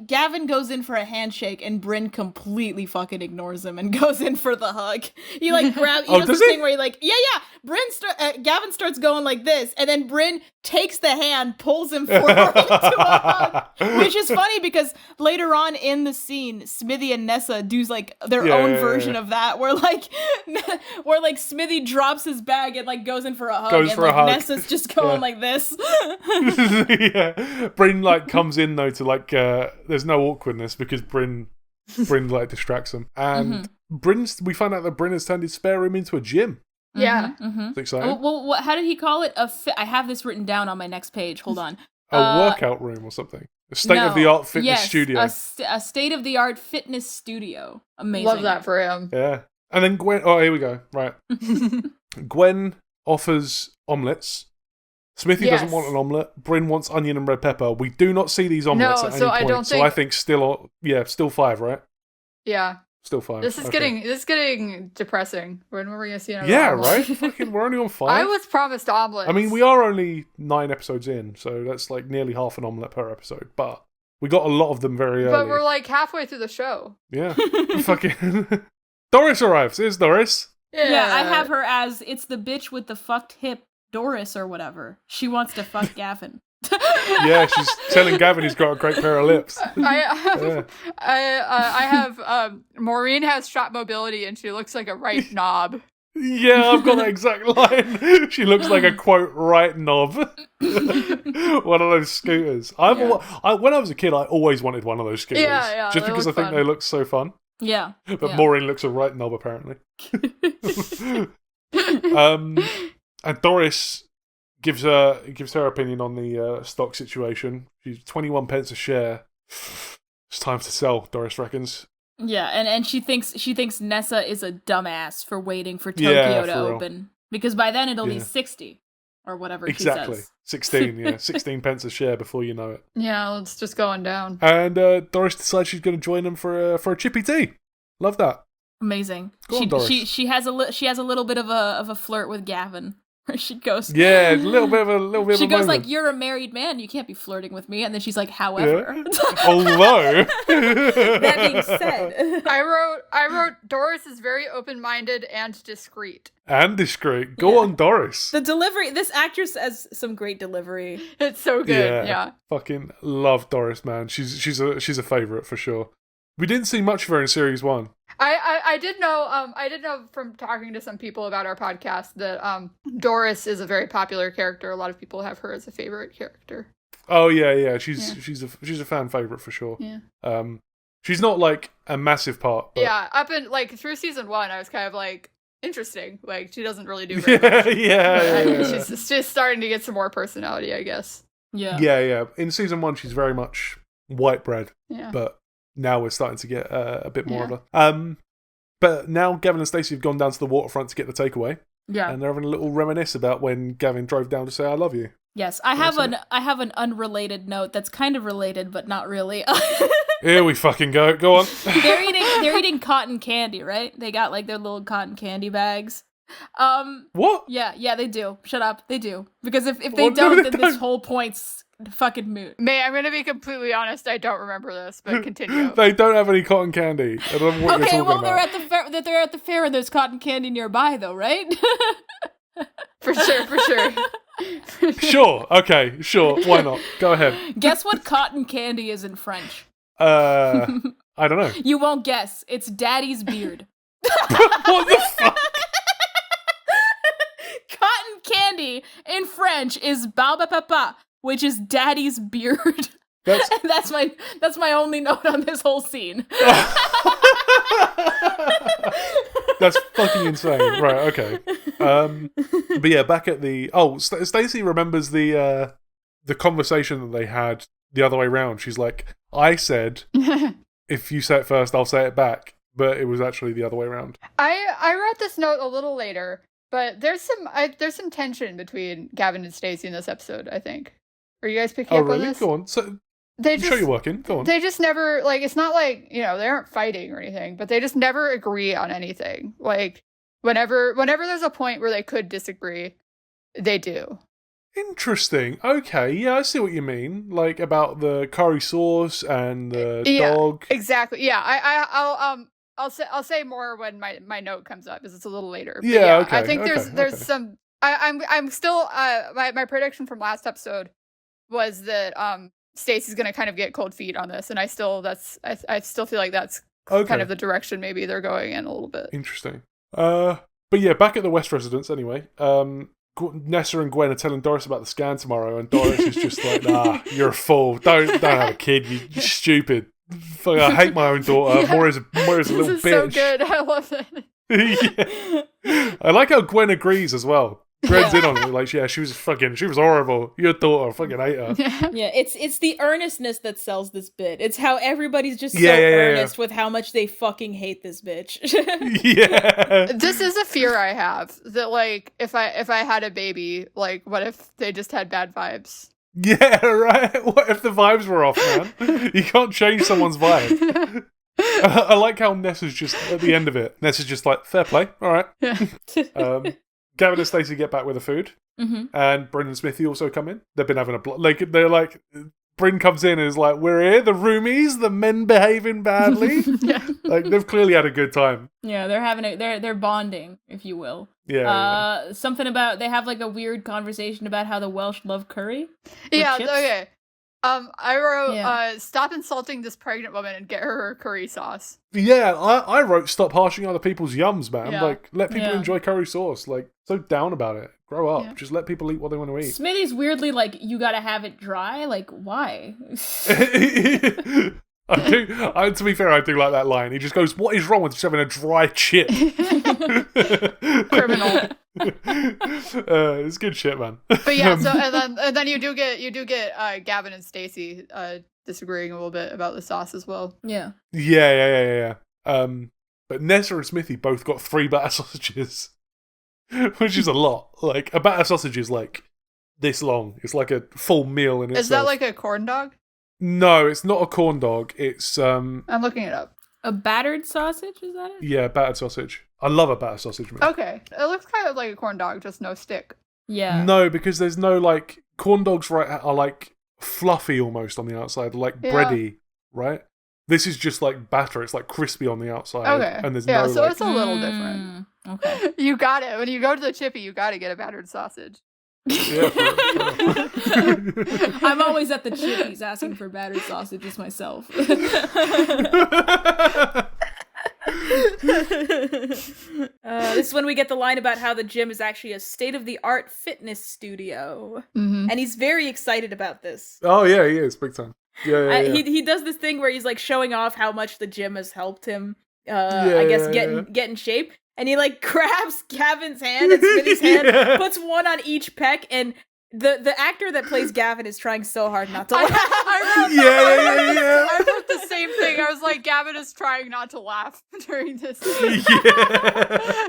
Gavin goes in for a handshake, and Bryn completely fucking ignores him and goes in for the hug. He like grabs. He does this thing where he like, Gavin starts going like this, and then Bryn takes the hand, pulls him forward into a hug, which is funny because later on in the scene, Smithy and Nessa do like their own version of that, where like Smithy drops his bag and like goes in for a hug, Nessa's just going like this. Yeah, Bryn like comes in though to like like there's no awkwardness because Bryn like distracts them, and we find out that Bryn has turned his spare room into a gym. Yeah. It's exciting. Well, how did he call it? I have this written down on my next page. Hold on. A workout room or something. A state-of-the-art fitness studio. A state-of-the-art fitness studio. Amazing. Love that for him. Yeah. And then Gwen... Oh, here we go. Right. Gwen offers omelettes. Smithy doesn't want an omelette. Bryn wants onion and red pepper. We do not see these omelettes at any point. So I think still 5, right? Yeah. Still 5. This is getting depressing. When were we gonna see another omelet? right? Fucking, we're only on 5. I was promised omelets. I mean, we are only 9 episodes in, so that's like nearly half an omelette per episode. But we got a lot of them very early. But we're like halfway through the show. Yeah. Fucking Doris arrives. Here's Doris. Yeah, I have her as it's the bitch with the fucked hip, Doris or whatever. She wants to fuck Gavin. Yeah, she's telling Gavin he's got a great pair of lips. I have Maureen has shot mobility and she looks like a right knob. Yeah, I've got that exact line. She looks like a quote right knob. One of those scooters. When I was a kid, I always wanted one of those scooters. Yeah, just because I think they look so fun. Yeah. But Maureen looks a right knob apparently. And Doris gives her opinion on the stock situation. She's 21 pence a share. It's time to sell, Doris reckons. Yeah, and she thinks Nessa is a dumbass for waiting for Tokyo to open. Because by then it'll be 60 or whatever exactly. She says. 16, 16 pence a share before you know it. Yeah, it's just going down. And Doris decides she's going to join them for a chippy tea. Love that. Amazing. Go on, Doris. She has a little bit of a flirt with Gavin. Where she goes, yeah, a little bit of a she goes moment. like, "You're a married man, you can't be flirting with me." And then she's like, "However." Yeah. Although that being said, I wrote Doris is very open-minded and discreet. Go on, Doris. The delivery. This actress has some great delivery. It's so good. Yeah. Fucking love Doris, man. She's a favorite for sure. We didn't see much of her in series 1. I did know from talking to some people about our podcast that Doris is a very popular character. A lot of people have her as a favorite character. Oh yeah. She's a fan favorite for sure. Yeah. She's not like a massive part. But... Yeah, up in like through season 1, I was kind of like interesting. Like she doesn't really do very much. Yeah. She's starting to get some more personality, I guess. Yeah. In season 1, she's very much white bread. Yeah. But now we're starting to get a bit more of her. But now Gavin and Stacey have gone down to the waterfront to get the takeaway. Yeah. And they're having a little reminisce about when Gavin drove down to say "I love you." Yes, I have an unrelated note that's kind of related but not really. Here we fucking go. Go on. They're eating cotton candy, right? They got like their little cotton candy bags. What? Yeah, they do. Shut up, they do. Because if they don't, then this whole point's fucking moot. May, I'm going to be completely honest. I don't remember this, but continue. They don't have any cotton candy. I don't know what you're talking about. They're at the fair. They're at the fair, and there's cotton candy nearby, though, right? For sure. Sure. Okay. Sure. Why not? Go ahead. Guess what cotton candy is in French? I don't know. You won't guess. It's Daddy's beard. What the fuck? Cotton candy in French is papa, which is Daddy's beard. That's my only note on this whole scene. That's fucking insane. Right, okay. But yeah, back at the... Oh, Stacey remembers the conversation that they had the other way round. She's like, I said, if you say it first, I'll say it back. But it was actually the other way around. I wrote this note a little later, but there's some tension between Gavin and Stacey in this episode, I think. Are you guys picking up on this? Go on. So, I'm sure you're working. Go on. They just never, like, it's not like, they aren't fighting or anything, but they just never agree on anything. Like, whenever there's a point where they could disagree, they do. Interesting. Okay, yeah, I see what you mean. Like, about the curry sauce and the dog. Exactly. Yeah, I'll say more when my note comes up, because it's a little later. But okay. I think there's some... I'm still... my prediction from last episode was that Stacey's going to kind of get cold feet on this, and I still feel like that's kind of the direction maybe they're going in a little bit. Interesting. But yeah, back at the West residence anyway. Nessa and Gwen are telling Doris about the scan tomorrow, and Doris is just like, "Nah, you're a fool. Don't have a kid. You're stupid. Fuck, I hate my own daughter. Yeah. Moira's a little This is bitch." so good. I love it. Yeah. I like how Gwen agrees as well. Gwen's in on it. Like, yeah, she was horrible. Your daughter, I fucking hate her. Yeah, it's the earnestness that sells this bit. It's how everybody's just so Yeah. earnest with how much they fucking hate this bitch. Yeah. This is a fear I have that, like, if I had a baby, like, what if they just had bad vibes? Yeah, right. What if the vibes were off, man? You can't change someone's vibe. I like how Nessa's just at the end of it. Nessa's just like, fair play, all right. Yeah. Gavin and Stacey get back with the food, and Bryn and Smithy also come in. They've been having they're like, Bryn comes in and is like, "We're here, the roomies, the men behaving badly." Yeah. Like, they've clearly had a good time. Yeah, they're having they're bonding, if you will. Yeah. Something about they have like a weird conversation about how the Welsh love curry. Yeah. chips. Okay. I wrote, stop insulting this pregnant woman and get her curry sauce. Yeah, I wrote, "Stop harshing other people's yums, man. Yeah. Like, let people Yeah. enjoy curry sauce. Like, so down about it. Grow up. Yeah. Just let people eat what they want to eat." Smithy's weirdly like, you gotta have it dry. Like, why? To be fair, I do like that line. He just goes, "What is wrong with just having a dry chip?" Criminal. It's good shit, man. But yeah, so and then you do get Gavin and Stacey disagreeing a little bit about the sauce as well. Yeah. Yeah. But Nessa and Smithy both got 3 batter sausages, which is a lot. Like, a batter sausage is like this long. It's like a full meal in itself. Is that like a corn dog? No, it's not a corn dog. It's I'm looking it up. A battered sausage, is that it? yeah, battered sausage. I love a battered sausage, man. Okay, it looks kind of like a corn dog, just no stick. Yeah. No, because there's no, like, corn dogs, right, are like fluffy almost on the outside, like bready, right? This is just like batter. It's like crispy on the outside. Okay. And there's yeah, no, so like, it's a little different. Okay. You got it. When you go to the chippy, you got to get a battered sausage. yeah, I'm always at the Chippies asking for battered sausages myself. This is when we get the line about how the gym is actually a state-of-the-art fitness studio. Mm-hmm. And he's very excited about this. Oh, yeah, he is, big time. Yeah. He does this thing where he's like showing off how much the gym has helped him, get in shape. And he like grabs Gavin's hand and Smithy's hand, puts one on each pec, and the actor that plays Gavin is trying so hard not to laugh. I wrote the same thing. I was like, Gavin is trying not to laugh during this scene. Yeah.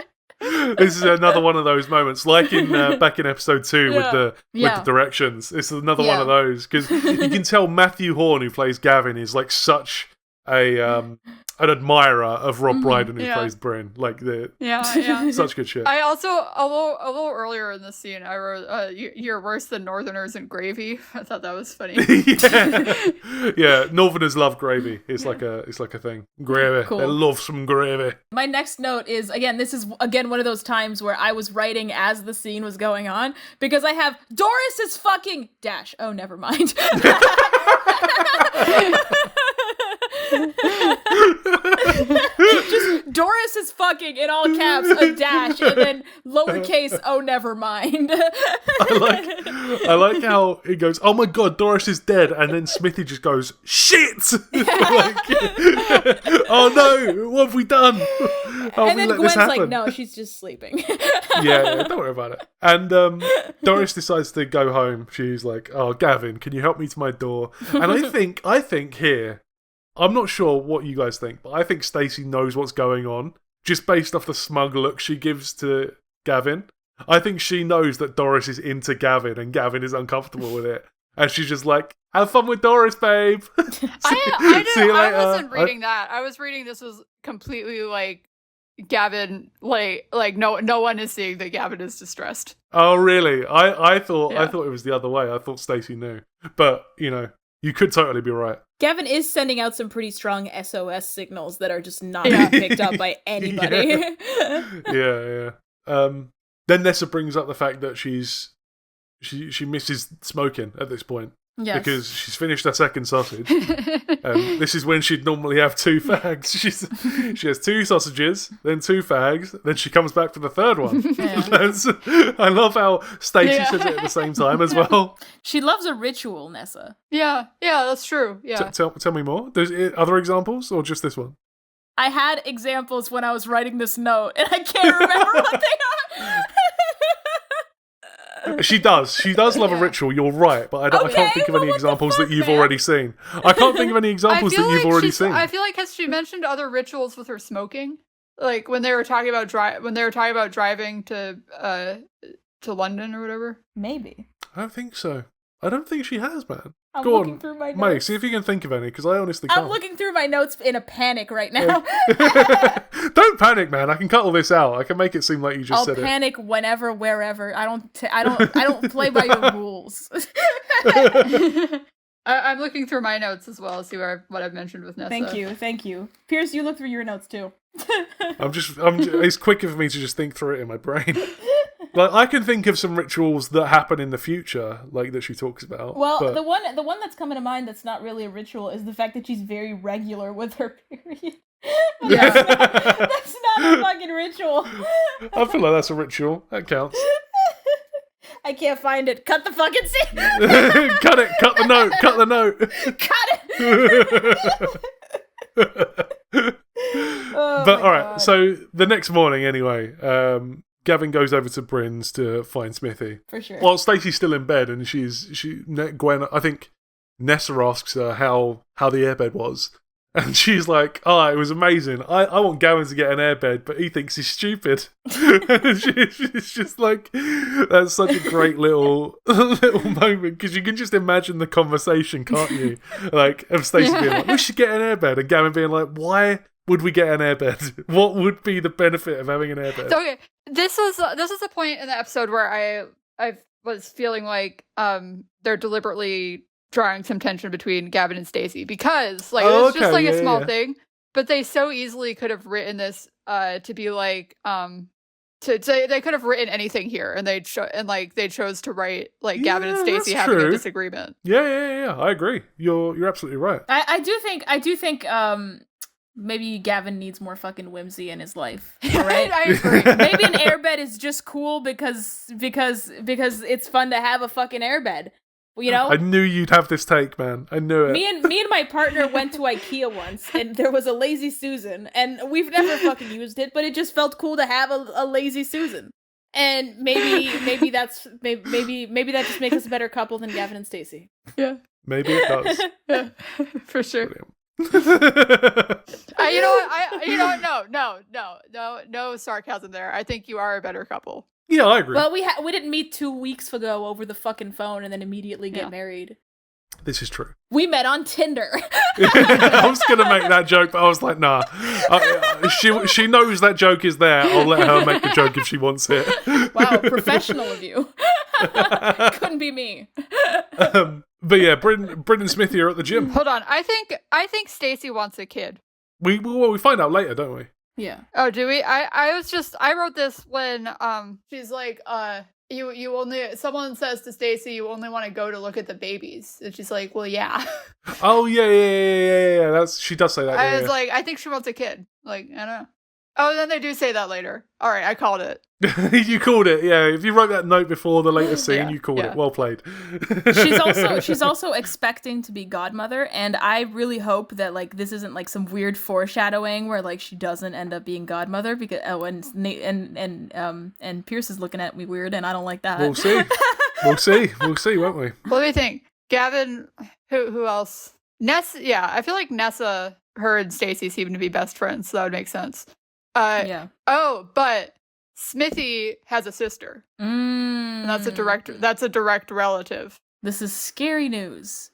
This is another one of those moments, like in back in episode 2 with the directions. It's another one of those, because you can tell Matthew Horn, who plays Gavin, is like such an admirer of Rob Brydon, who plays Bryn. Like, such good shit. I also a little earlier in the scene, I wrote, "You're worse than Northerners and gravy." I thought that was funny. yeah. Northerners love gravy. It's like a thing. Gravy. Cool. They love some gravy. My next note is, this is one of those times where I was writing as the scene was going on, because I have Doris is fucking dash. Oh, never mind. Just Doris is fucking in all caps, a dash, and then lowercase, oh, never mind. I like how it goes, "Oh my god, Doris is dead," and then Smithy just goes, "Shit!" Like, "Oh no, what have we done?" And then Gwen's like, "No, she's just sleeping." yeah, don't worry about it. And Doris decides to go home. She's like, "Oh, Gavin, can you help me to my door?" And I think here, I'm not sure what you guys think, but I think Stacey knows what's going on, just based off the smug look she gives to Gavin. I think she knows that Doris is into Gavin, and Gavin is uncomfortable with it. And she's just like, "Have fun with Doris, babe." I wasn't reading that. I was reading this was completely like Gavin, like no one is seeing that Gavin is distressed. Oh, really? I thought it was the other way. I thought Stacey knew. But, you could totally be right. Gavin is sending out some pretty strong SOS signals that are just not being picked up by anybody. Yeah. Then Nessa brings up the fact that she misses smoking at this point. Yes. Because she's finished her second sausage. This is when she'd normally have 2 fags. She has 2 sausages, then 2 fags, then she comes back for the third one. Yeah. I love how Stacey says it at the same time as well. She loves a ritual, Nessa. Yeah, that's true. Yeah. Tell me more. There's other examples or just this one? I had examples when I was writing this note, and I can't remember what they are. She does love a ritual, you're right, but I can't think of any examples that you've already seen. I can't think of any examples that you've already seen. I feel like, has she mentioned other rituals with her smoking? Like when they were talking about driving to London or whatever? Maybe. I don't think so. I don't think she has, man. I'm Go looking on, through my notes. May, see if you can think of any, because I honestly can't. I'm looking through my notes in a panic right now. Don't panic, man. I can cut all this out. I can make it seem like you just said it. I'll panic whenever, wherever. I don't play by your rules. I'm looking through my notes as well to see what I've mentioned with Nessa. Thank you. Pierce, you look through your notes too. It's quicker for me to just think through it in my brain. Like, I can think of some rituals that happen in the future, like that she talks about. Well, the one that's coming to mind that's not really a ritual is the fact that she's very regular with her period. That's not a fucking ritual. I feel like that's a ritual. That counts. I can't find it. Cut the fucking scene. Cut it. Cut the note. Cut the note. Cut it. But all right. So the next morning, anyway, Gavin goes over to Bryn's to find Smithy. For sure. Well, Stacey's still in bed, and Gwen. I think Nessa asks her how the airbed was, and she's like, "Oh, it was amazing. I want Gavin to get an airbed, but he thinks he's stupid." And she's just like, that's such a great little moment, because you can just imagine the conversation, can't you? Like, of Stacey being like, "We should get an airbed," and Gavin being like, "Why would we get an airbed? What would be the benefit of having an airbed?" Okay, this was a point in the episode where I was feeling like they're deliberately drawing some tension between Gavin and Stacey, because it's just like a small thing, but they so easily could have written this to be like they could have written anything here, and they chose to write like Gavin and Stacey having a disagreement. Yeah. I agree. You're absolutely right. I do think maybe Gavin needs more fucking whimsy in his life. All right, I agree. Maybe an airbed is just cool because it's fun to have a fucking airbed. You know, I knew you'd have this take, man. I knew it. Me and my partner went to IKEA once, and there was a Lazy Susan, and we've never fucking used it, but it just felt cool to have a Lazy Susan. And maybe that just makes us a better couple than Gavin and Stacey. Yeah, maybe it does. Yeah, for sure. You know what? No sarcasm there. I think you are a better couple. Yeah, I agree. Well, we didn't meet 2 weeks ago over the fucking phone and then immediately get married. This is true. We met on Tinder. I was going to make that joke, but I was like, nah. She knows that joke is there. I'll let her make the joke if she wants it. Wow, professional of you. Couldn't be me. But yeah, Bryn and Smithy are at the gym. Hold on. I think Stacey wants a kid. We find out later, don't we? Yeah. Oh, do we? I wrote this when she's like, someone says to Stacey, you only want to go to look at the babies, and she's like, well, yeah. Oh yeah. She does say that. I was like, I think she wants a kid. Like, I don't know. Oh, and then they do say that later. All right, I called it. You called it, yeah. If you wrote that note before the latest scene, you called it. Well played. She's also expecting to be godmother, and I really hope that like this isn't like some weird foreshadowing where like she doesn't end up being godmother, because and Pierce is looking at me weird, and I don't like that. We'll see. We'll see, won't we? What do you think, Gavin? Who else? Nessa. Yeah, I feel like Nessa, her and Stacey seem to be best friends, so that would make sense. Yeah. Oh, but Smithy has a sister. And that's a direct relative. This is scary news.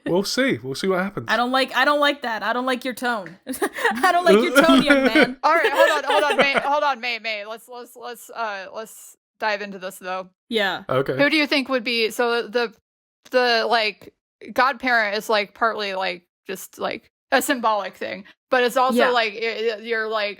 We'll see what happens. I don't like that. I don't like your tone. I don't like your tone, young man. All right, hold on, May. Let's dive into this though. Yeah. Okay. Who do you think would be the like godparent is like partly like just like a symbolic thing, but it's also like you're like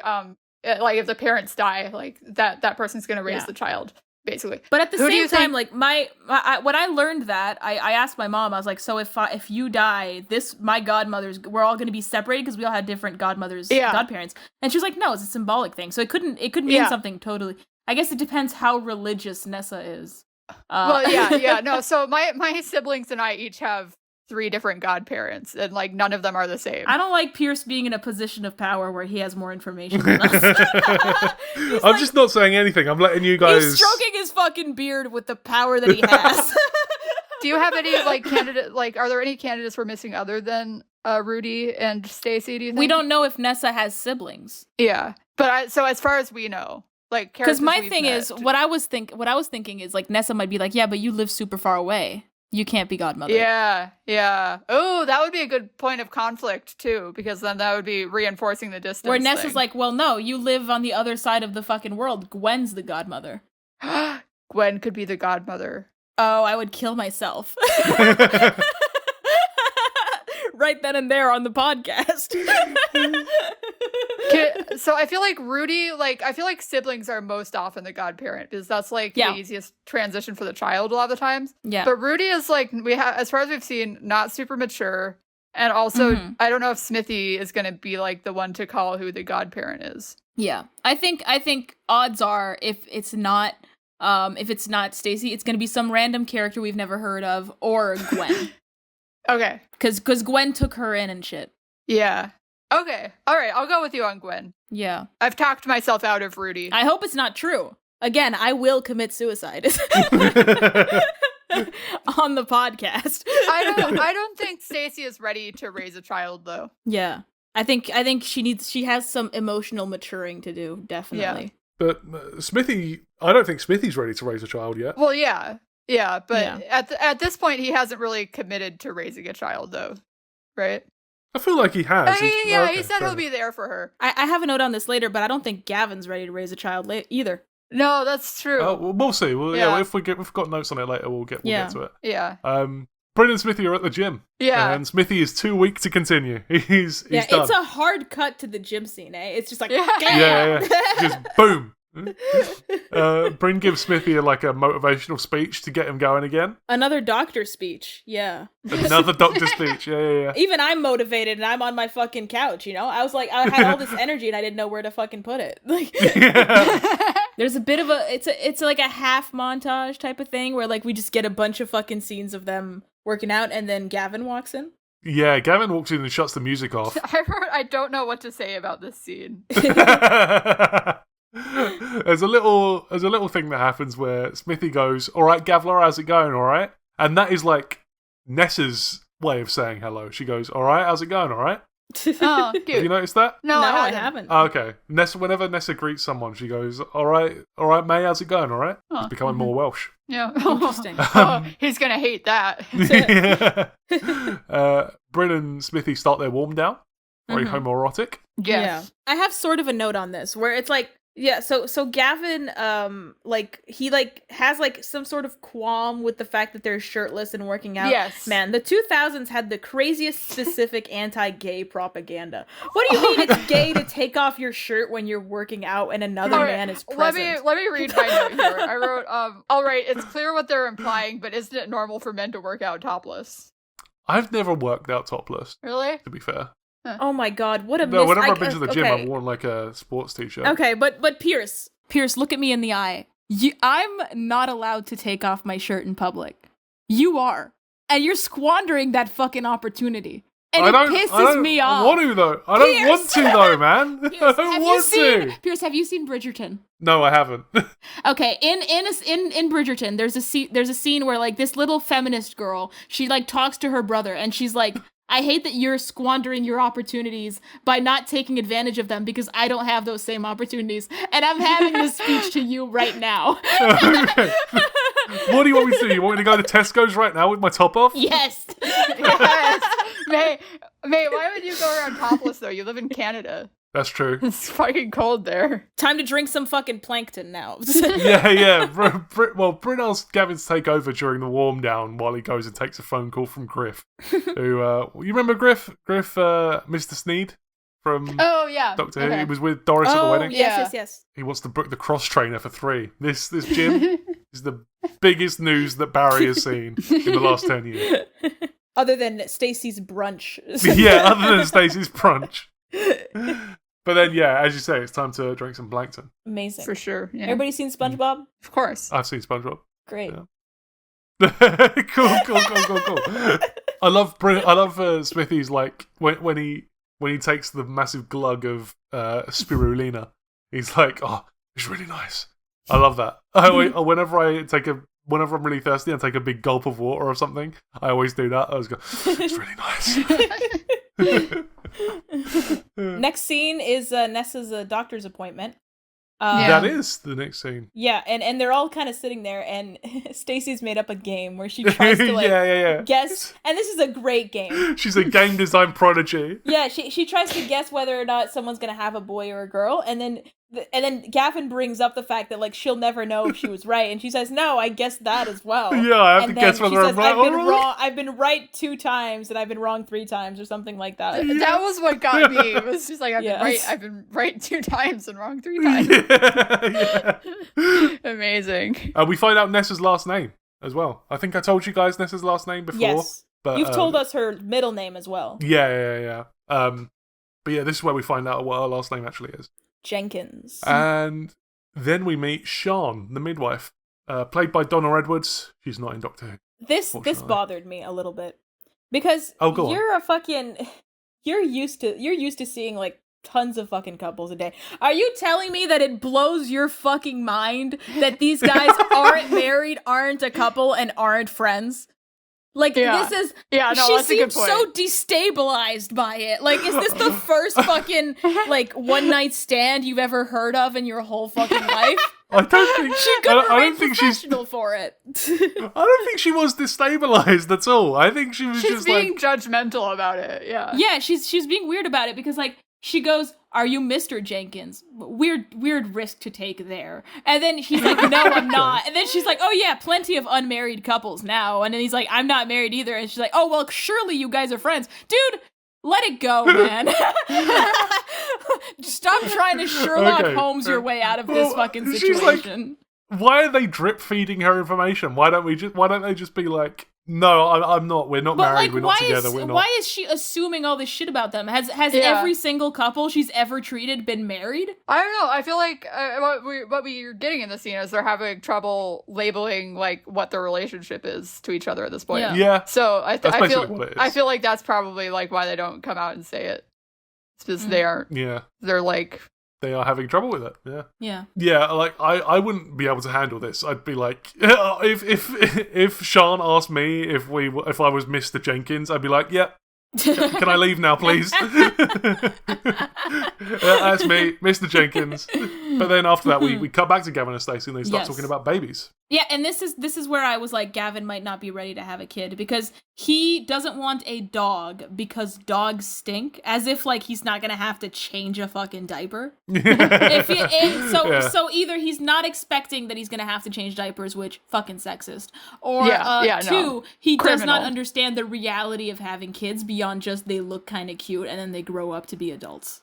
if the parents die, like that person's gonna raise the child. basically. But at the Who do you same time, think- like when I learned that, I asked my mom. I was like, so if you die, my godmothers, we're all going to be separated because we all had different godmothers, godparents. And she was like, no, it's a symbolic thing. So it could mean something totally. I guess it depends how religious Nessa is. No. So my siblings and I each have 3 different godparents, and like none of them are the same. I don't like Pierce being in a position of power where he has more information than us. I'm just not saying anything. I'm letting you guys. He's stroking his fucking beard with the power that he has. Do you have any like candidate? Like, are there any candidates we're missing other than Rudy and Stacey? Do you think? We don't know if Nessa has siblings. Yeah, but so as far as we know, like, because my thing is what I was thinking is like Nessa might be like, yeah, but you live super far away. You can't be godmother. Yeah. Oh, that would be a good point of conflict, too, because then that would be reinforcing the distance. Where Nessa's like, well, no, you live on the other side of the fucking world. Gwen's the godmother. Gwen could be the godmother. Oh, I would kill myself. Right then and there on the podcast. So I feel like Rudy, I feel like siblings are most often the godparent because that's like the easiest transition for the child a lot of the times. Yeah. But Rudy is like, as far as we've seen, not super mature. And also, I don't know if Smithy is going to be like the one to call who the godparent is. Yeah. I think odds are if it's not Stacey, it's going to be some random character we've never heard of or Gwen. Okay. Because Gwen took her in and shit. Yeah. Okay. All right. I'll go with you on Gwen. Yeah. I've talked myself out of Rudy. I hope it's not true. Again, I will commit suicide. On the podcast. I don't think Stacey is ready to raise a child though. Yeah. I think she has some emotional maturing to do, definitely. Yeah. But Smithy, I don't think Smithy's ready to raise a child yet. Well, yeah. Yeah, but at this point, he hasn't really committed to raising a child, though, right? I feel like he has. He said he'll be there for her. I have a note on this later, but I don't think Gavin's ready to raise a child either. No, that's true. We'll see. If we've got notes on it later, we'll get to it. Yeah. Bryn and Smithy are at the gym. Yeah. And Smithy is too weak to continue. He's done. It's a hard cut to the gym scene, eh? It's just like, yeah. Just boom. Bryn gives Smithy a motivational speech to get him going again. Another doctor speech, yeah. Another doctor speech, yeah. Even I'm motivated and I'm on my fucking couch, you know? I was like, I had all this energy and I didn't know where to fucking put it. There's a bit of it's like a half montage type of thing where we just get a bunch of fucking scenes of them working out and then Gavin walks in. Yeah, Gavin walks in and shuts the music off. I don't know what to say about this scene. There's a little thing that happens where Smithy goes, "All right, Gavlar, how's it going? All right," and that is Nessa's way of saying hello. She goes, "All right, how's it going? All right." Oh, cute. Have you noticed that? No, I haven't. Oh, okay. Whenever Nessa greets someone, she goes, "All right, May, how's it going? All right." It's becoming more Welsh. Yeah, interesting. He's gonna hate that. Bryn and Smithy start their warm down. Very homoerotic. Yes. Yeah. I have sort of a note on this where it's so Gavin he has some sort of qualm with the fact that they're shirtless and working out. Yes. Man, the 2000s had the craziest specific anti-gay propaganda. What do you mean it's gay to take off your shirt when you're working out and another man is present? Let me read my note here. I wrote all right, it's clear what they're implying, but isn't it normal for men to work out topless? I've never worked out topless. Really? To be fair. Oh my god, what a No, whenever I've been to the gym, I've worn a sports t-shirt. Okay, but Pierce, look at me in the eye. I'm not allowed to take off my shirt in public. You are. And you're squandering that fucking opportunity. And it pisses me off. I don't want to, though. I don't want to, though, man. Pierce, I don't want to. Pierce, have you seen Bridgerton? No, I haven't. Okay, in Bridgerton, there's a scene where this little feminist girl, she talks to her brother and she's like, I hate that you're squandering your opportunities by not taking advantage of them because I don't have those same opportunities. And I'm having this speech to you right now. Okay. What do you want me to do? You want me to go to Tesco's right now with my top off? Yes. Yes. May, why would you go around topless though? You live in Canada. That's true. It's fucking cold there. Time to drink some fucking plankton now. Yeah. Bryn asks Gavin to take over during the warm down while he goes and takes a phone call from Griff. Who, you remember Griff? Mr. Sneed from Doctor Who? He was with Doris at the wedding. Yes. He wants to book the cross trainer for 3. This gym. is the biggest news that Barry has seen in the last 10 years. Other than Stacey's brunch. Yeah, other than Stacey's brunch. But then, yeah, as you say, it's time to drink some Blankton. Amazing. For sure. Yeah. Everybody seen SpongeBob? Of course. I've seen SpongeBob. Great. Yeah. Cool. I love Smithy's, like, when he takes the massive glug of spirulina, he's like, oh, it's really nice. I love that. Whenever I'm really thirsty and take a big gulp of water or something, I always do that. I always go, it's really nice. Next scene is Nessa's doctor's appointment. That is the next scene. Yeah, and they're all kind of sitting there, and Stacey's made up a game where she tries to guess, and this is a great game. She's a game design prodigy. Yeah, she tries to guess whether or not someone's gonna have a boy or a girl, and then Gavin brings up the fact that like she'll never know if she was right, and she says, "No, I guessed that as well." Yeah, I have to guess whether I'm right. I've been right 2 times, and I've been wrong 3 times, or something like that. Yeah. That was what got me. It was just like I've been right 2 times and wrong 3 times. Yeah. Amazing. We find out Nessa's last name as well. I think I told you guys Nessa's last name before. Yes, but you've told us her middle name as well. Yeah. But yeah, this is where we find out what her last name actually is. Jenkins. And then we meet Sian, the midwife, played by Donna Edwards. She's not in Doctor Who. This bothered me a little bit because you're used to seeing like tons of fucking couples a day. Are you telling me that it blows your fucking mind that these guys aren't married, aren't a couple, and aren't friends? Like, this is... Yeah, no, she that's a good seems point. so destabilized by it. Like, is this the first fucking, like, one-night stand you've ever heard of in your whole fucking life? I don't think... I don't think she's professional for it. I don't think she was destabilized at all. I think she was she's being judgmental about it, yeah. Yeah, she's being weird about it because, like, she goes, "Are you Mr. Jenkins?" Weird risk to take there. And then he's like, "No, I'm not." And then she's like, "Oh yeah, plenty of unmarried couples now." And then he's like, "I'm not married either." And she's like, "Oh, well, surely you guys are friends." Dude, let it go, man. Stop trying to Sherlock Holmes your way out of this fucking situation. Like, why are they drip feeding her information? Why don't they just be like, "No, I'm not. We're not married. Like, we're not together. We're not." Why is she assuming all this shit about them? Has every single couple she's ever treated been married? I don't know. I feel like what we're getting in the scene is they're having trouble labeling like what their relationship is to each other at this point. Yeah. So I feel like that's probably like why they don't come out and say it. It's because they aren't. Yeah. They're like. They are having trouble with it. Yeah. Yeah. Yeah. Like I wouldn't be able to handle this. I'd be like, if Sian asked me if I was Mr. Jenkins, I'd be like, "Yep. Can I leave now, please?" That's me, Mr. Jenkins. But then after that, we cut back to Gavin and Stacey, and they start talking about babies. Yeah, and this is where I was like, Gavin might not be ready to have a kid because he doesn't want a dog because dogs stink, as if like he's not gonna have to change a fucking diaper. So either he's not expecting that he's gonna have to change diapers, which fucking sexist, or he does not understand the reality of having kids beyond just they look kind of cute and then they grow up to be adults.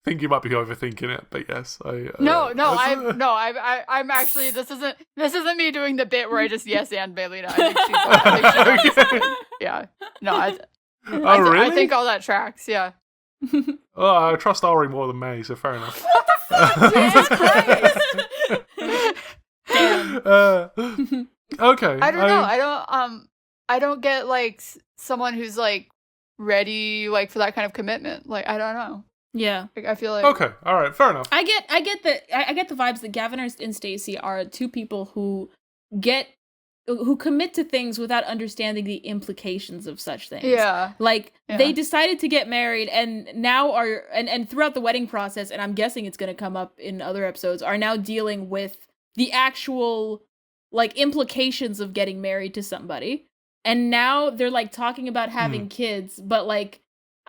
I think you might be overthinking it, but yes, I'm actually this isn't me doing the bit where I just yes and Maylina. I think all that tracks. Yeah. I trust Ari more than May, so fair enough. Jesus Christ. Damn. Okay. I don't know. I don't get like someone who's like ready like for that kind of commitment. Like I don't know. Yeah, I feel like okay, all right, fair enough. I get the vibes that Gavin and Stacey are 2 people who commit to things without understanding the implications of such things. Yeah, they decided to get married and now are and throughout the wedding process, and I'm guessing it's going to come up in other episodes, are now dealing with the actual like implications of getting married to somebody, and now they're like talking about having kids, but like.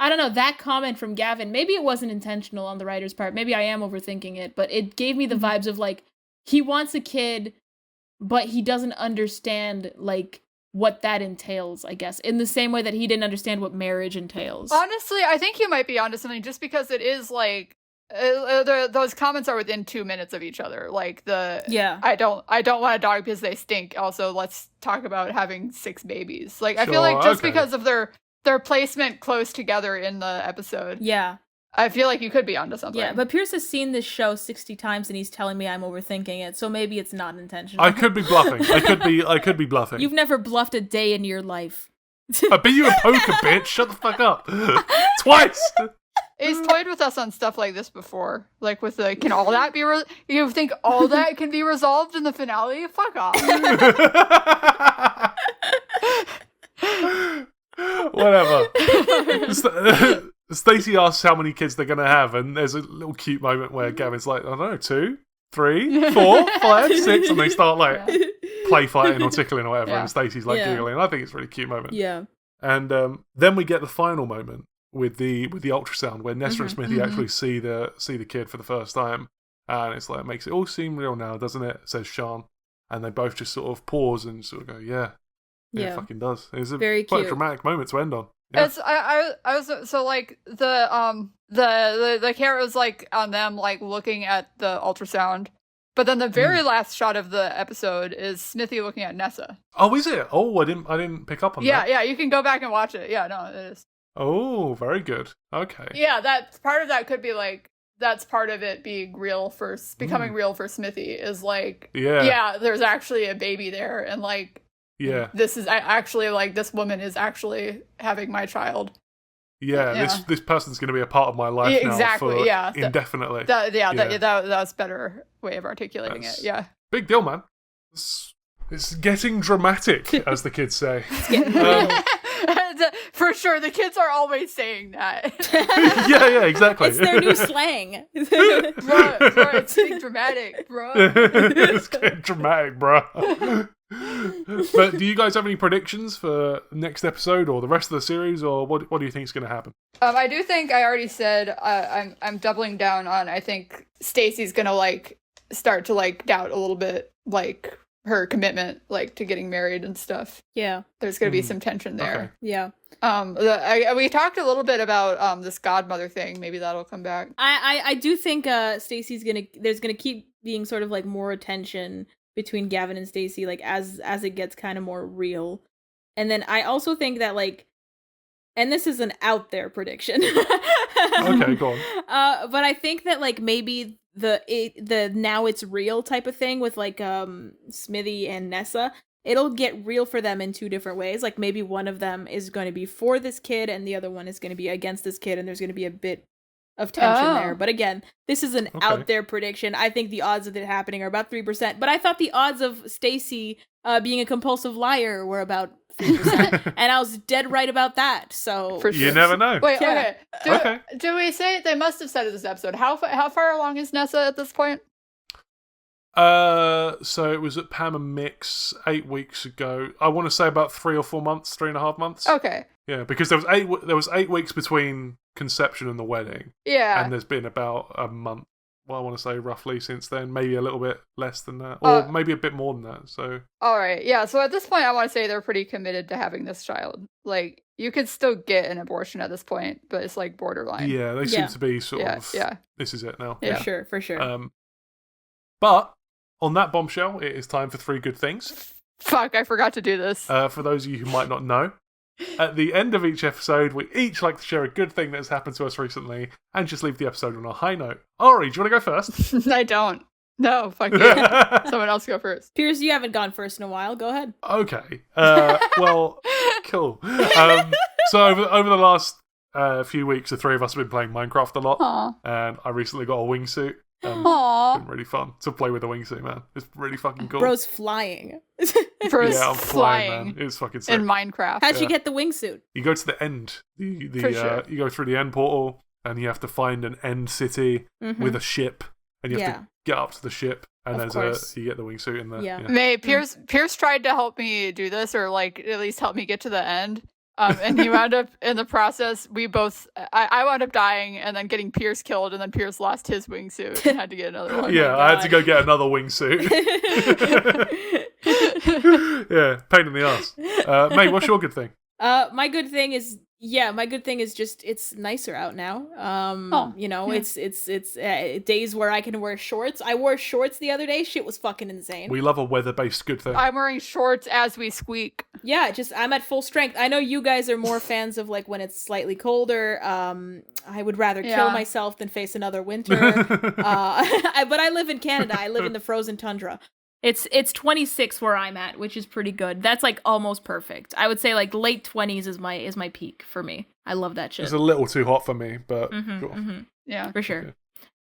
I don't know, that comment from Gavin, maybe it wasn't intentional on the writer's part. Maybe I am overthinking it, but it gave me the vibes of, like, he wants a kid, but he doesn't understand, like, what that entails, I guess. In the same way that he didn't understand what marriage entails. Honestly, I think you might be onto something just because it is, like, those comments are within 2 minutes of each other. Like I don't want a dog because they stink. Also, let's talk about having 6 babies. Like, I feel like just because of their placement close together in the episode. Yeah. I feel like you could be onto something. Yeah, but Pierce has seen this show 60 times and he's telling me I'm overthinking it, so maybe it's not intentional. I could be bluffing. I could be bluffing. You've never bluffed a day in your life. I bet you a poker, bitch. Shut the fuck up. Twice. He's toyed with us on stuff like this before. Like with the, can all that be, you think all that can be resolved in the finale? Fuck off. Whatever. Stacey asks how many kids they're going to have, and there's a little cute moment where Gavin's like, I don't know, 2, 3, 4, 5, 6, and they start like play fighting or tickling or whatever, and Stacey's like giggling. I think it's a really cute moment. Yeah. And then we get the final moment with the ultrasound where Nessa and Smithy actually see the kid for the first time, and it's like, it makes it all seem real now, doesn't it? Says Sean, and they both just sort of pause and sort of go, yeah, it fucking does. It's a very quite cute. a dramatic moment to end on. Yeah. It's I was so like the camera was like on them like looking at the ultrasound, but then the very last shot of the episode is Smithy looking at Nessa. Oh, is it? Oh, I didn't pick up on that. Yeah, you can go back and watch it. Yeah, no, it is. Oh, very good. Okay. Yeah, that part of that could be like, that's part of it being real for becoming real for Smithy is like, there's actually a baby there, and like, this is actually like, this woman is actually having my child. This person's going to be a part of my life now for indefinitely. That's better way of articulating it. Yeah. Big deal, man. It's getting dramatic, as the kids say. For sure, the kids are always saying that. yeah, exactly. It's their new slang. bro, it's getting dramatic, bro. It's getting dramatic, bro. But do you guys have any predictions for next episode or the rest of the series, or what do you think is going to happen? I do think I already said I'm doubling down on, I think Stacey's going to like start to like doubt a little bit like her commitment like to getting married and stuff. Yeah. There's going to be some tension there. Okay. Yeah. We talked a little bit about this godmother thing. Maybe that'll come back. I do think Stacey's there's gonna keep being sort of like more attention between Gavin and Stacey, like as it gets kind of more real. And then I also think that like, and this is an out there prediction. Okay, go on. But I think that like maybe the now it's real type of thing with like Smithy and Nessa, it'll get real for them in 2 different ways. Like maybe one of them is going to be for this kid and the other one is going to be against this kid, and there's going to be a bit of tension there. But again, this is an out there prediction. I think the odds of it happening are about 3%, but I thought the odds of Stacey being a compulsive liar were about 3%, and I was dead right about that. So you never know. Wait, okay. Do we say, they must have said it this episode, how far along is Nessa at this point? So it was at Pam and Mix 8 weeks ago. I want to say about 3.5 months. Okay. Yeah, because there was 8 weeks between conception and the wedding. Yeah. And there's been about a month, well, I want to say roughly since then, maybe a little bit less than that, or maybe a bit more than that. So. All right. Yeah. So at this point, I want to say they're pretty committed to having this child. Like, you could still get an abortion at this point, but it's like borderline. Yeah, they seem to be sort of. Yeah. This is it now. Yeah. For sure. But on that bombshell, it is time for 3 good things. Fuck, I forgot to do this. For those of you who might not know, at the end of each episode, we each like to share a good thing that has happened to us recently and just leave the episode on a high note. Ari, do you want to go first? I don't. No, fuck you. Someone else go first. Pierce, you haven't gone first in a while. Go ahead. Okay. Well, cool. So over the last few weeks, the 3 of us have been playing Minecraft a lot. Aww. And I recently got a wingsuit. Aww. It's been really fun to play with a wingsuit, man. It's really fucking cool. Bro's flying. I'm flying, man. It's fucking sick. In Minecraft. How'd you get the wingsuit? You go to the end. You go through the end portal, and you have to find an end city with a ship, and you have to get up to the ship, and you get the wingsuit in there. Yeah. May Pierce tried to help me do this, or like at least help me get to the end. And he wound up in the process. I wound up dying and then getting Pierce killed, and then Pierce lost his wingsuit and had to get another one. Yeah, I had to go get another wingsuit. Yeah, pain in the ass. Mate, what's your good thing? My good thing is Yeah, my good thing is just it's nicer out now. It's days where I can wear shorts. I wore shorts the other day. Shit was fucking insane. We love a weather-based good thing. I'm wearing shorts as we squeak. Yeah, I'm at full strength. I know you guys are more fans of like when it's slightly colder. I would rather kill myself than face another winter. But I live in Canada. I live in the frozen tundra. It's 26 where I'm at, which is pretty good. That's like almost perfect. I would say like late 20s is my peak for me. I love that shit. It's a little too hot for me, but cool. Yeah, for sure. Okay.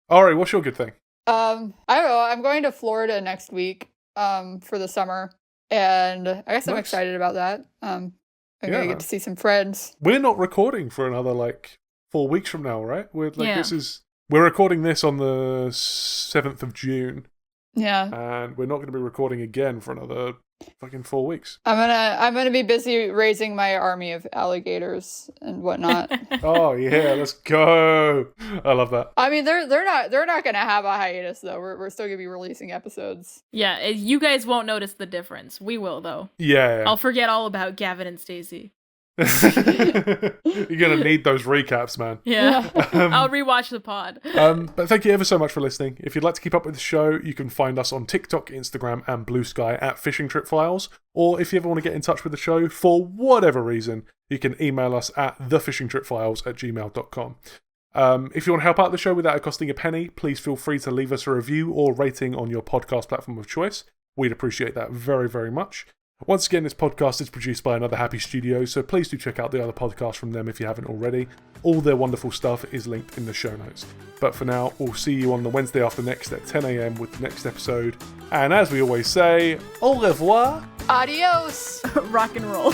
Ari, what's your good thing? I don't know. I'm going to Florida next week for the summer, and I guess I'm excited about that. I'm gonna get to see some friends. We're not recording for another like 4 weeks from now, right? We're recording this on the 7th of June. Yeah. And we're not going to be recording again for another fucking 4 weeks. I'm gonna be busy raising my army of alligators and whatnot. Oh yeah, let's go! I love that. I mean, they're not gonna have a hiatus though. We're still gonna be releasing episodes. Yeah, you guys won't notice the difference. We will though. Yeah. I'll forget all about Gavin and Stacey. You're gonna need those recaps, man. Yeah. I'll rewatch the pod. But thank you ever so much for listening. If you'd like to keep up with the show, you can find us on TikTok, Instagram, and Blue Sky at Fishing Trip Files. Or if you ever want to get in touch with the show for whatever reason, you can email us at thefishingtripfiles@gmail.com. If you want to help out the show without it costing a penny, please feel free to leave us a review or rating on your podcast platform of choice. We'd appreciate that very, very much. Once again, this podcast is produced by Another Happy Studios, so please do check out the other podcasts from them if you haven't already. All their wonderful stuff is linked in the show notes. But for now, we'll see you on the Wednesday after next at 10 a.m. with the next episode. And as we always say, au revoir! Adios! Rock and roll.